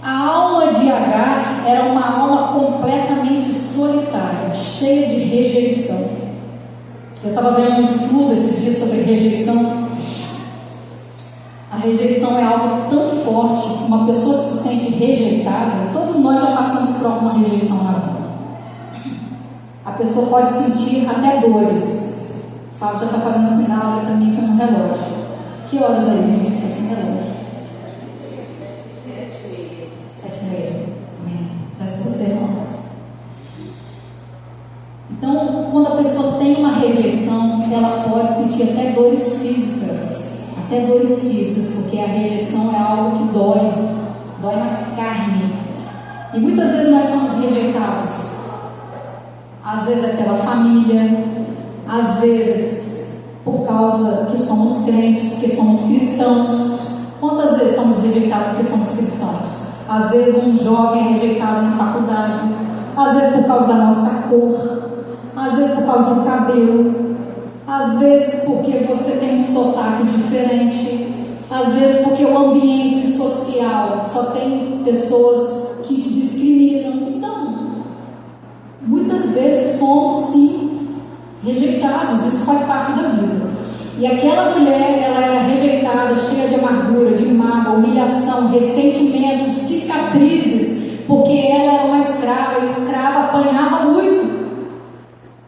A alma de Agar era uma alma completamente solitária, cheia de rejeição. Eu estava vendo um estudo esses dias sobre rejeição. A rejeição é algo tão forte, uma pessoa que se sente rejeitada, todos nós já passamos por alguma rejeição na vida. A pessoa pode sentir até dores. O Fábio já está fazendo sinal ali para mim com um relógio. Que horas aí, gente? Está sem relógio. 7h30. Já estou observando. Então, quando a pessoa tem uma rejeição, ela pode sentir até dores físicas. Até dores físicas, porque a rejeição é algo que dói na carne. E muitas vezes nós somos rejeitados. Às vezes é pela família, às vezes por causa que somos crentes, porque somos cristãos. Quantas vezes somos rejeitados porque somos cristãos? Às vezes um jovem é rejeitado na faculdade, às vezes por causa da nossa cor, às vezes por causa do cabelo, às vezes porque você tem um sotaque diferente, às vezes porque o ambiente social só tem pessoas que te discriminam. Então, muitas vezes somos sim rejeitados, isso faz parte da vida. E aquela mulher, ela era rejeitada, cheia de amargura, de mágoa, humilhação, ressentimento, cicatrizes, porque ela era uma escrava, e a escrava apanhava muito.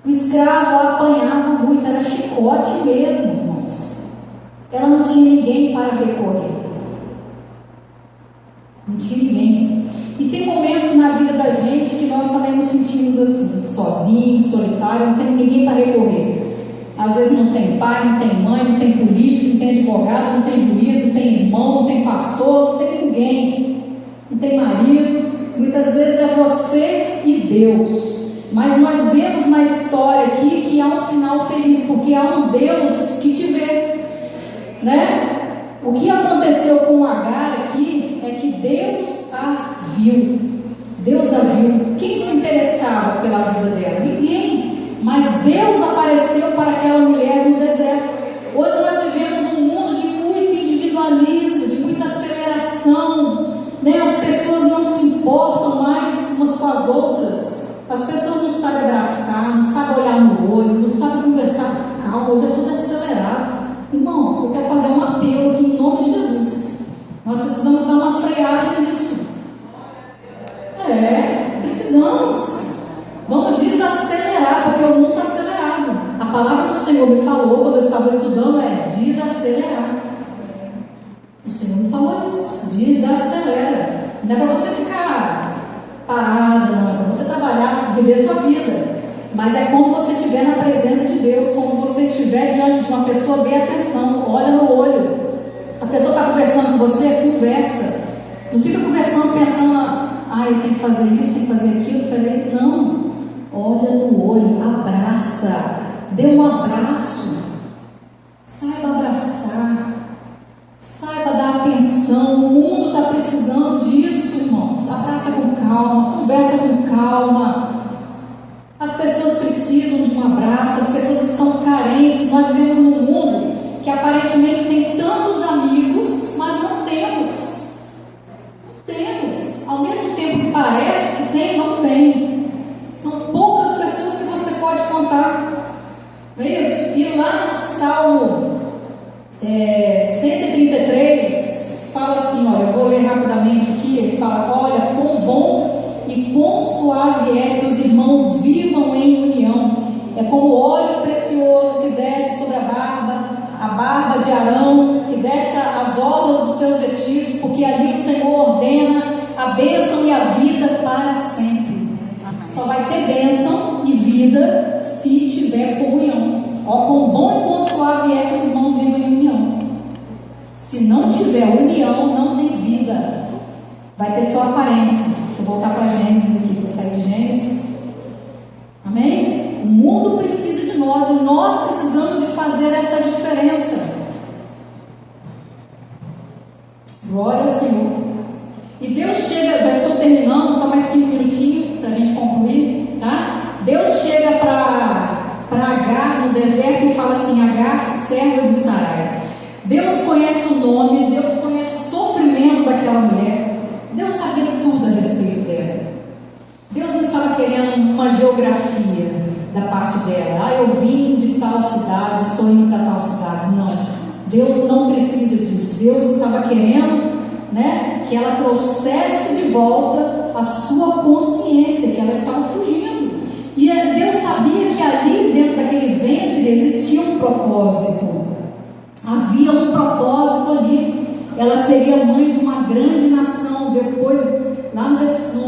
O escravo apanhava muito, era chicote mesmo, irmãos. Ela não tinha ninguém para recorrer. Não tinha ninguém. E tem momentos na vida da gente que nós também nos sentimos assim, sozinhos, solitários, não tem ninguém para recorrer. Às vezes não tem pai, não tem mãe, não tem político, não tem advogado, não tem juiz, não tem irmão, não tem pastor, não tem ninguém, não tem marido. Muitas vezes é você e Deus. Mas nós vemos na história aqui que há um final feliz, porque há um Deus que te vê, né? O que aconteceu com Agar aqui é que Deus a viu. Deus a viu. Quem se interessava pela vida dela? Ninguém. Mas Deus apareceu para aquela mulher no deserto. Hoje nós vivemos um mundo de muito individualismo, de muita aceleração, né? As pessoas não se importam mais umas com as outras. As pessoas não sabem abraçar, não sabem olhar no olho, não sabem conversar com calma. Hoje é tudo acelerado. Irmãos, eu quero fazer um apelo aqui em nome de Jesus. Nós precisamos dar uma freada nisso. Precisamos. Vamos desacelerar, porque o mundo está acelerado. A palavra que o Senhor me falou quando eu estava estudando é desacelerar. O Senhor me falou isso. Desacelera. Não é para você ficar parado, não é para você trabalhar, viver sua vida. Mas é como você estiver na presença de Deus, como você estiver diante de uma pessoa, dê atenção, olha no olho. A pessoa está conversando com você, conversa. Não fica conversando pensando eu tenho que fazer isso, tenho que fazer aquilo, peraí. Não, olha no olho, abraça, dê um abraço, saiba abraçar, saiba dar atenção. O mundo está precisando disso, irmãos. Abraça com calma, conversa com calma. As pessoas precisam de um abraço, as pessoas estão carentes. Nós vivemos num mundo que aparentemente tem tantos amigos, mas não temos. Ao mesmo tempo que parece que tem, não tem. São poucas pessoas que você pode contar. Não é isso? E lá no Salmo 133 fala assim, olha, eu vou ler rapidamente aqui. Ele fala: olha, quão bom e quão suave é que os irmãos vivam em união. É como óleo precioso que desce sobre a barba de Arão, que desce as orlas dos seus vestidos, porque ali o Senhor ordena a bênção e a vida para sempre. Só vai ter bênção e vida se tiver comunhão. Ó, quão bom e quão suave é que os irmãos vivam em união. Se não tiver união, não tem vida. Vai ter só aparência. Deixa eu voltar para Gênesis aqui, para eu sair de Gênesis. Amém? O mundo precisa de nós e nós precisamos de fazer essa diferença. Glória ao Senhor. E Deus chega, já estou terminando, só mais 5 minutinhos para a gente concluir, tá? Deus chega para Agar no deserto e fala assim: Agar, serva de Sarai. Deus conhece o nome, Deus conhece o sofrimento daquela mulher. Deus sabia tudo a respeito dela. Deus não estava querendo uma geografia da parte dela. Eu vim de tal cidade, estou indo para tal cidade. Não, Deus não precisa disso. Deus estava querendo, que ela trouxesse de volta a sua consciência, que ela estava fugindo. E Deus sabia que ali dentro daquele ventre existia um propósito. Havia um propósito ali. Ela seria mãe de uma grande nação. Depois, lá no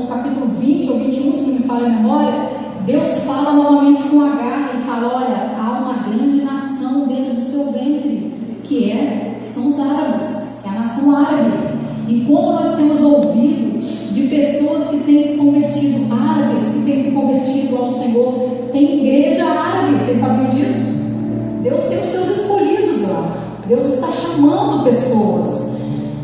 capítulo 20 ou 21, se não me falha a memória, Deus fala novamente com Agar e fala: olha, há uma grande nação dentro do seu ventre, que são os árabes, que é a nação árabe. E como nós temos ouvido de pessoas que têm se convertido, árabes que têm se convertido ao Senhor, tem igreja árabe, vocês sabiam disso? Deus tem os seus escolhidos lá. Deus está chamando pessoas.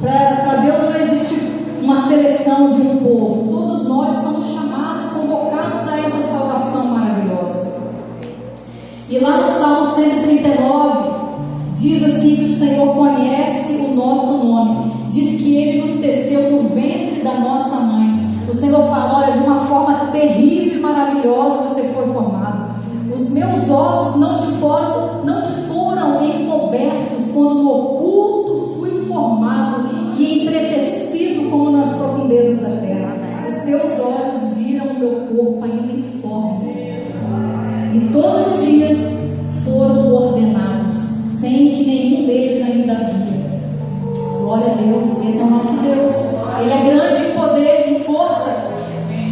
Para Deus não existe uma seleção de um povo. Todos nós somos chamados, convocados a essa salvação maravilhosa. E lá no Salmo 139 diz assim que o Senhor conhece o nosso nome. Diz que Ele nos teceu no ventre da nossa mãe. O Senhor fala: olha, de uma forma terrível e maravilhosa você foi formado. Os meus ossos não te foram encobertos quando no oculto fui formado e entretecido como nas profundezas da terra. Os teus olhos viram o meu corpo ainda informe. E todos os dias foram ordenados, sem que nenhum deles ainda havia. Glória a Deus. Esse é o nosso Deus. Ele é grande em poder e em força.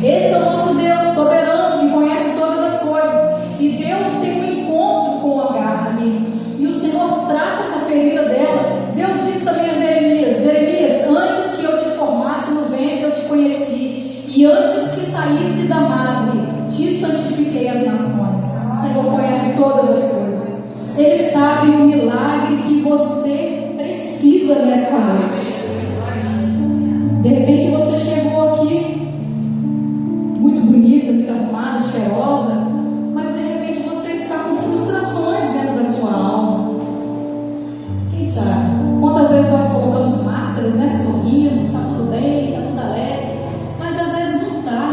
Esse é o nosso Deus soberano, que conhece todas as coisas. E Deus tem um encontro com Agar ali. E o Senhor trata essa ferida dela. Deus disse também a Jeremias: Jeremias, antes que eu te formasse no ventre, eu te conheci. E antes que saísse da madre, te santifiquei as nações. O Senhor conhece todas as coisas. Ele sabe o milagre que você precisa nessa noite. De repente você chegou aqui muito bonita, muito arrumada, cheirosa, mas de repente você está com frustrações dentro da sua alma. Quem sabe? Quantas vezes nós colocamos máscaras, sorrimos, está tudo bem, está tudo alegre, mas às vezes não está.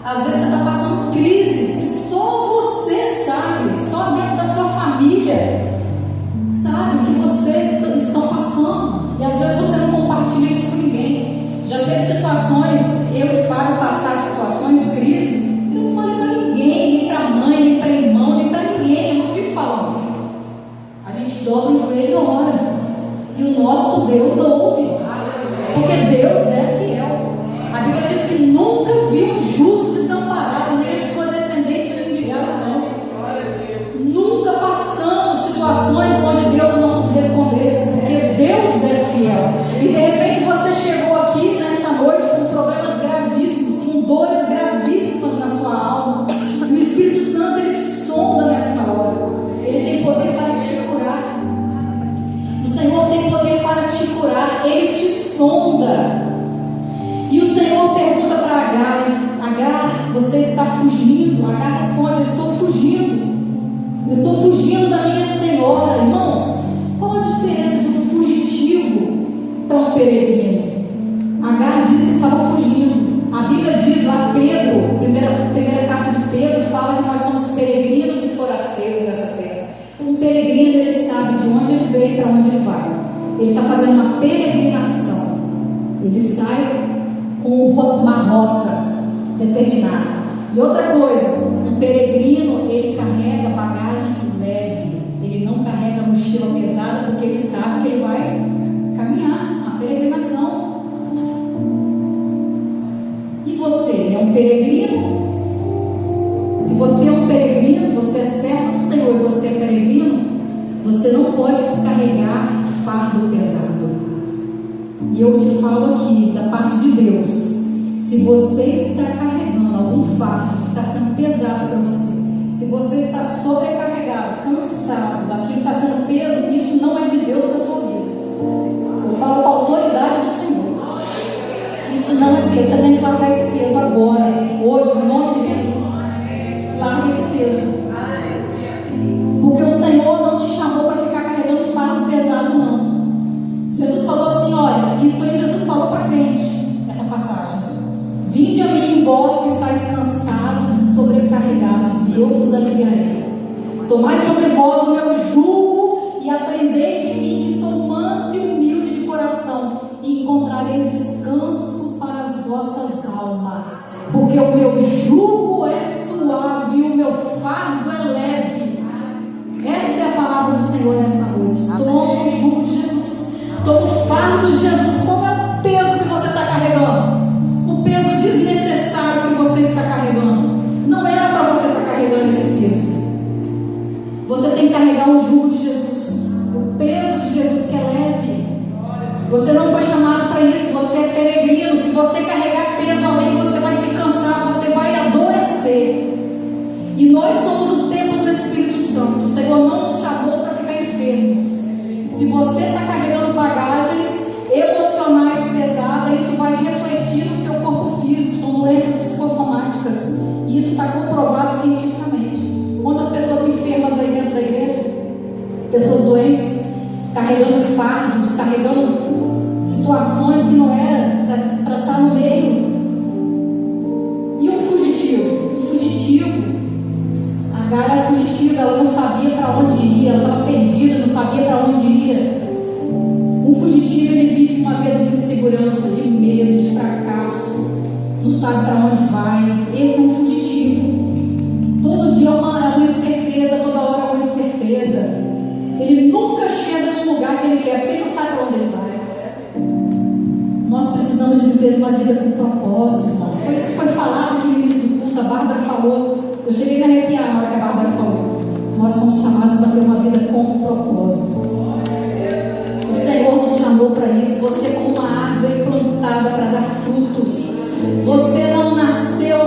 Às vezes você está passando crises que só você sabe, só dentro da sua família sabe o que vocês estão passando. E às vezes você não compartilha isso com ninguém. Já teve situações, eu e Fábio passar situações de crise, eu não falei para ninguém, nem para mãe, nem para irmão, nem para ninguém. Eu não fico falando. A gente dobra o joelho e ora. E o nosso Deus ouve. Porque Deus é fiel. A Bíblia diz que nunca viu um justo desamparado, nem a sua descendência mendigada, não. Nunca passamos situações onde Deus não nos respondesse, porque Deus é fiel. E de repente você chegou aqui nessa noite com problemas gravíssimos, com você está fugindo. Agar responde: eu estou fugindo. Eu estou fugindo da minha senhora. Irmãos, qual a diferença de um fugitivo para um peregrino? Agar disse que estava fugindo. A Bíblia diz lá, Pedro, primeira carta de Pedro, fala que nós somos peregrinos e forasteiros dessa terra. Um peregrino, ele sabe de onde ele veio e para onde ele vai. Ele está fazendo uma peregrinação. Ele sai com uma rota determinada. E outra coisa, um peregrino, ele carrega bagagem leve. Ele não carrega mochila pesada, porque ele sabe que ele vai caminhar uma peregrinação. E você é um peregrino? Se você é um peregrino, você é servo do Senhor e você é peregrino, você não pode carregar fardo pesado. E eu te falo aqui, da parte de Deus, se você está carregando algum fardo que está sendo pesado para você, se você está sobrecarregado, cansado, aquilo está sendo peso, isso não é de Deus para a sua vida. Eu falo com a autoridade do Senhor. Isso não é Deus. Você tem que largar esse peso agora, hoje, em nome de Jesus. Larga esse peso. Porque o Senhor não te chamou para ficar carregando fardo pesado, não. Jesus falou assim, olha, isso aí Jesus falou para crente, essa passagem. Vinde a mim, vós que estáis cansados e sobrecarregados, e eu vos aliviarei. Tomai sobre vós o meu jugo e aprendei de mim, que sou manso e humilde de coração, e encontrareis descanso para as vossas almas. Porque o meu jugo é suave e o meu fardo é leve. Essa é a palavra do Senhor nesta noite. Toma o jugo de Jesus. Toma o fardo de Jesus. Qual é o peso que você está carregando? O peso desnecessário que você está carregando. Não era para você estar carregando esse peso. Você tem que carregar o jugo de Jesus. O peso de Jesus que é leve. Você não foi chamado para isso. Você é peregrino. Se você carregar peso além, você vai se cansar. Você vai adoecer. E nós somos o templo do Espírito Santo. O Senhor não nos chamou para ficar enfermos. Se você está carregando bagagens emocionais pesadas, isso vai refletir no seu corpo físico. São doenças psicossomáticas. E isso está comprovado cientificamente. Quantas pessoas enfermas aí dentro da igreja? Pessoas doentes, carregando fardos, carregando situações que não era para estar no meio. E um fugitivo? Um fugitivo. Agar era fugitiva, ela não sabia para onde ia, ela estava perdida, não sabia para onde ia. Um fugitivo, ele vive uma vida de insegurança, de medo, de fracasso, não sabe para onde vai. Esse é um fugitivo. Todo dia é uma incerteza, toda hora é uma incerteza. Ele nunca chega no lugar que ele quer, porque ele não sabe para onde ele vai. Nós precisamos de viver uma vida com propósito, irmãos. Foi isso que foi falado aqui no início do culto, a Bárbara falou. Eu cheguei a me arrepiar na hora que a Bárbara falou. Nós somos chamados para ter uma vida com propósito. O Senhor nos chamou para isso. Você é como uma árvore plantada para dar frutos. Você não nasceu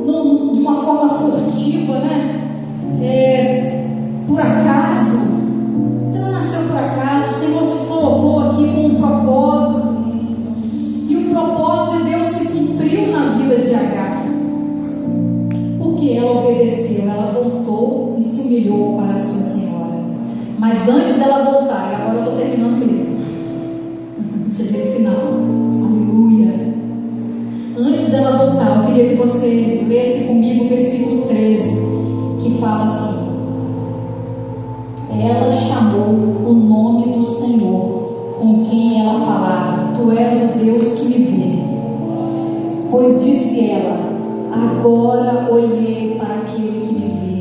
de uma forma furtiva, né? Por acaso. Você não nasceu por acaso. O Senhor te colocou aqui com um propósito. E o propósito de Deus se cumpriu na vida de Agar. Porque ela obedeceu, ela voltou e se humilhou para a sua senhora. Mas antes dela voltar, e agora eu estou terminando mesmo. Cheguei no final. Aleluia. Antes dela voltar, eu queria que você lesse comigo o versículo 13, que fala assim: ela chamou o nome do Senhor com quem ela falava: tu és o Deus que me vê. Pois disse ela: agora olhei para aquele que me vê.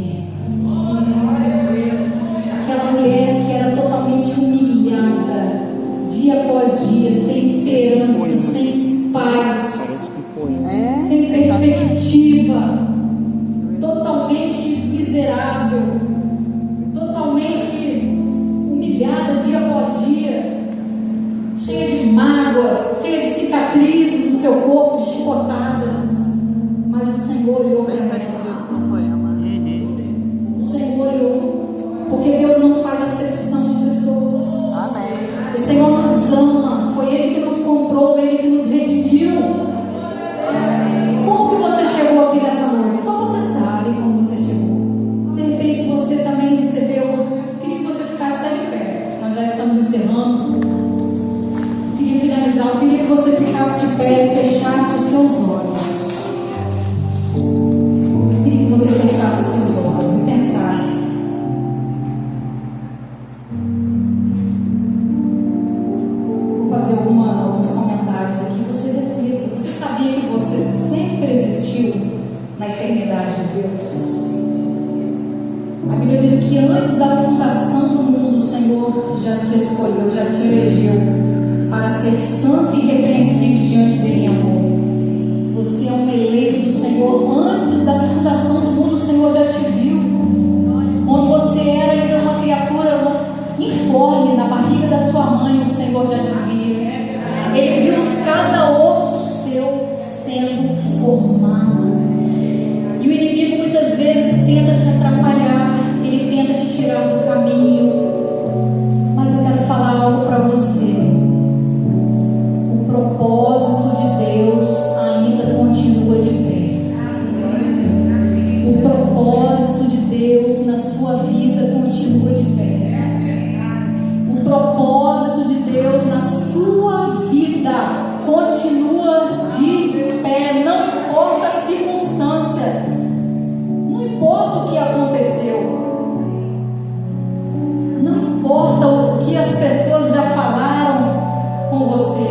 Aquela mulher que era totalmente humilhada, dia após dia, sem esperança, sem paz, sem perspectiva, totalmente miserável, totalmente humilhada dia após dia, cheia de mágoas, cheia de cicatrizes no seu corpo, chicotadas. Mas o Senhor olhou para ela. O Senhor olhou, porque Deus não faz acepção de pessoas. Amém. O Senhor nos ama. Foi Ele que nos comprou, Ele que nos redimiu. Como que você chegou aqui na eternidade de Deus. A Bíblia diz que antes da fundação do mundo, o Senhor já te escolheu, já te elegeu para ser santo e irrepreensível diante dele em amor. Você é um eleito do Senhor. Antes da fundação do mundo, o Senhor já te viu. Quando você era ainda uma criatura informe na barriga da sua mãe, o Senhor já te via. Ele viu cada osso seu sendo formado. E o inimigo muitas vezes tenta te atrapalhar, ele tenta te tirar do caminho. Mas eu quero falar algo para você. O propósito de Deus ainda continua de pé. O propósito de Deus na sua vida continua de pé. O propósito de Deus na sua vida continua de pé. Não importa a circunstância, não importa o que aconteceu, não importa o que as pessoas já falaram com você,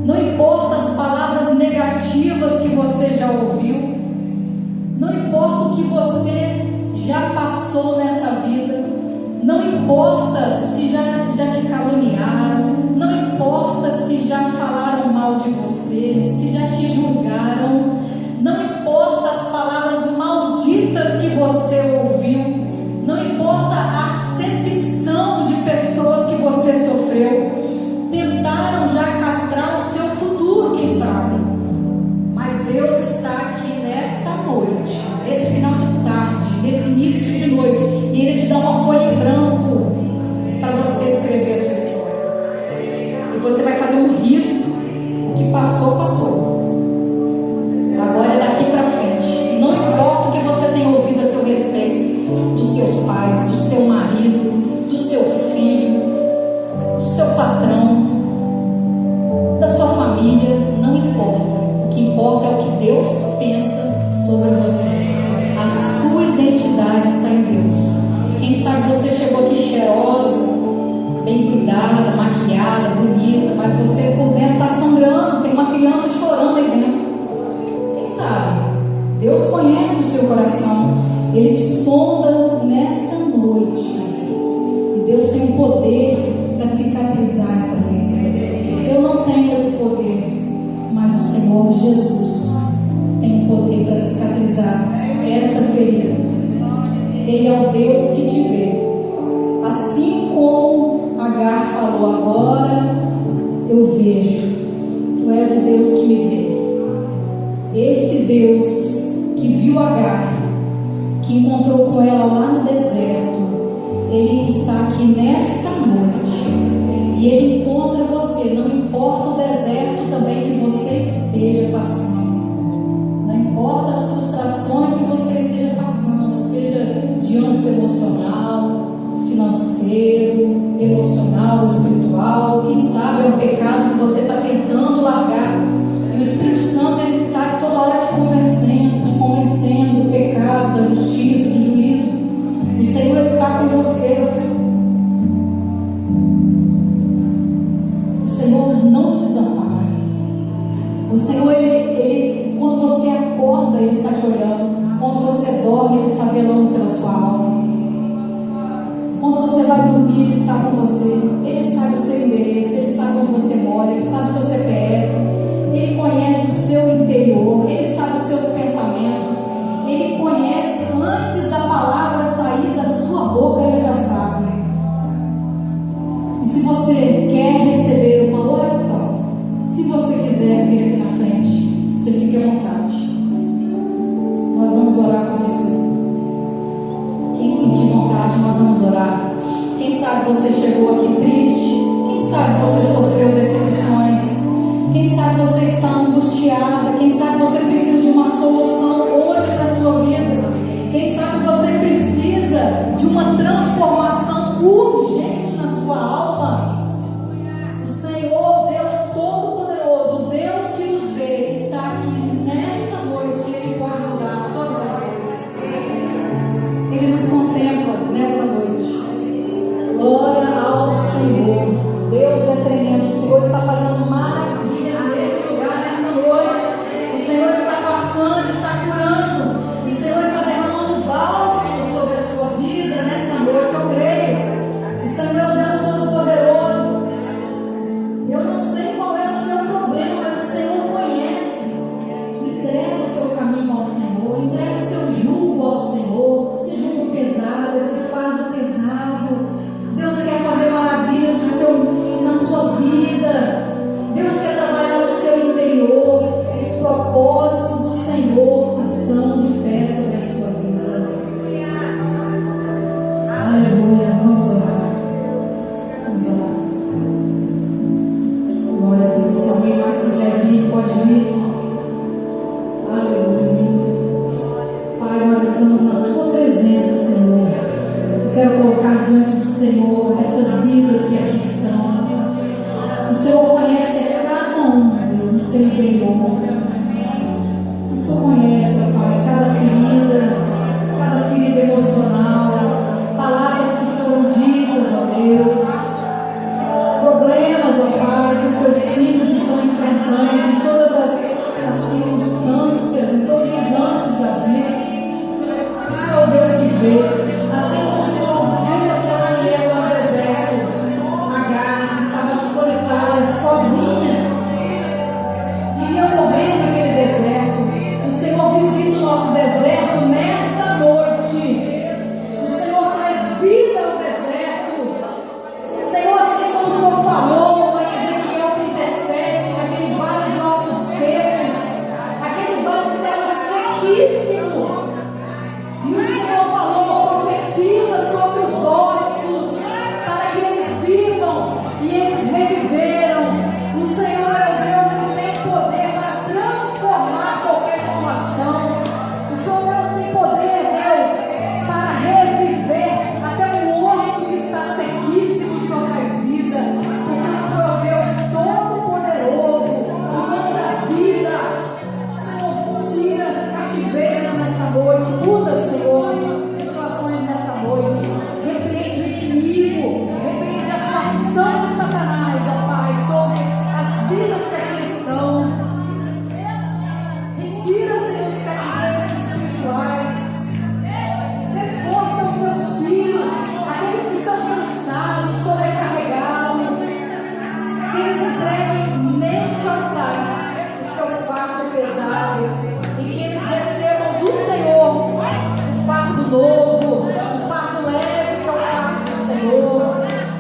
não importa as palavras negativas que você já ouviu, não importa o que você já passou nessa vida, não importa se já te caluniaram, não importa se já falaram mal de você, se já te julgaram, não importa as palavras malditas que você ouviu, não importa a acepção de pessoas que você sofreu, tentaram já castrar o seu futuro, quem sabe, mas Deus está aqui nesta noite, nesse final de tarde, nesse início de noite, e Ele te dá uma folha em branco para você escrever a sua história, e você vai fazer um risco. O que passou, passou. Agora é daqui para frente. Não importa o que você tenha ouvido a seu respeito, dos seus pais, do seu marido, do seu filho, do seu patrão, da sua família, não importa. O que importa é o que Deus pensa sobre você. A sua identidade está em Deus. Quem sabe você chegou aqui cheirosa, bem cuidada, maquiada, bonita, mas você por dentro está sangrando, tem uma criança chorando aí dentro. Quem sabe? Deus conhece o seu coração, Ele te sonda nesta noite, e Deus tem o poder para cicatrizar essa ferida. Eu não tenho esse poder, mas o Senhor Jesus tem o poder para cicatrizar essa ferida. Ele é o Deus que te vê. Assim como Agar falou, agora eu vejo, tu és o Deus que me vê. Esse Deus que viu Agar, que encontrou com ela lá no deserto, Ele está aqui nesta noite, e Ele encontra você, não importa o deserto também que você esteja passando, não importa as frustrações que você esteja passando, seja de âmbito emocional, financeiro, emocional, espiritual, quem sabe é um pecado que você está tentando largar, e o Espírito Santo está toda hora te convencendo do pecado, da justiça, do juízo. O Senhor está com você. O Senhor não te desampara. O Senhor, ele, quando você acorda, Ele está te olhando. Quando você dorme, Ele está velando pela sua alma. Quando você vai dormir, Ele está com você. Ele sabe o seu endereço, Ele sabe onde você mora, Ele sabe o seu CPF, Ele conhece o seu interior, Ele sabe os seus pensamentos, Ele conhece antes da palavra sair da sua boca, Ele já sabe. E se você quer receber uma oração, se você quiser vir aqui na frente, você fique à vontade. Nós vamos orar com você. Quem sentir vontade, nós vamos orar. Quem sabe você chegou aqui triste, quem sabe você sofreu decepções, quem sabe você está angustiada, quem sabe você precisa de uma solução hoje para a sua vida, quem sabe você precisa de uma transformação urgente na sua alma. O Senhor, Deus Todo-Poderoso, o Deus que nos vê, está aqui nesta noite, Ele pode mudar todas as coisas. Ele nos contempla nesta noite. Glória ao Senhor. Deus é tremendo. O Senhor Senhor conhece, ó Pai, cada ferida emocional, palavras que foram ditas, ó Deus, problemas, ó Pai, que os teus filhos estão enfrentando em todas as circunstâncias, em todos os âmbitos da vida. O Senhor é o Deus que vê, assim como o Senhor viu aquela mulher lá no deserto, Agar, que estava solitária, sozinha, iria morrer naquele deserto. O Senhor visita o nosso deserto nesta noite. O Senhor traz vida ao deserto. Senhor, assim como o Senhor falou lá em Ezequiel 37, naquele vale de ossos secos, aquele vale estava sequíssimo. E o Senhor falou: profetiza sobre os ossos, para que eles vivam, e eles reviveram. O Senhor é o Deus que tem poder para transformar qualquer situação. O Senhor tem poder, Deus, para reviver até um osso que está sequíssimo. O Senhor traz vida, porque o Senhor é o Deus Todo-Poderoso, o nome da vida. Senhor, tira cativeiros nessa noite, muda, Senhor, situações nessa noite. Repreende o inimigo, repreende a atuação de Satanás, ó Pai, sobre as vidas que aqui estão. Retira, Senhor, os cativeiros espirituais. Dê força aos teus filhos, aqueles que estão cansados, sobrecarregados. Que eles entreguem neste altar o seu fardo pesado, e que eles recebam do Senhor um fardo novo, um fardo leve, que é o fardo do Senhor.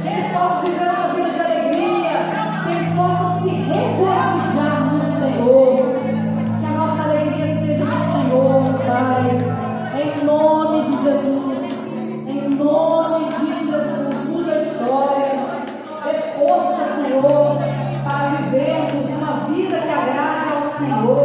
Que eles possam viver uma vida de alegria, que eles possam se regozijar no Senhor. Que a nossa alegria seja no Senhor, Pai. Em nome de Jesus, em nome de Jesus, muda a história. Dê força, Senhor, para vivermos uma vida que agrade ao Senhor.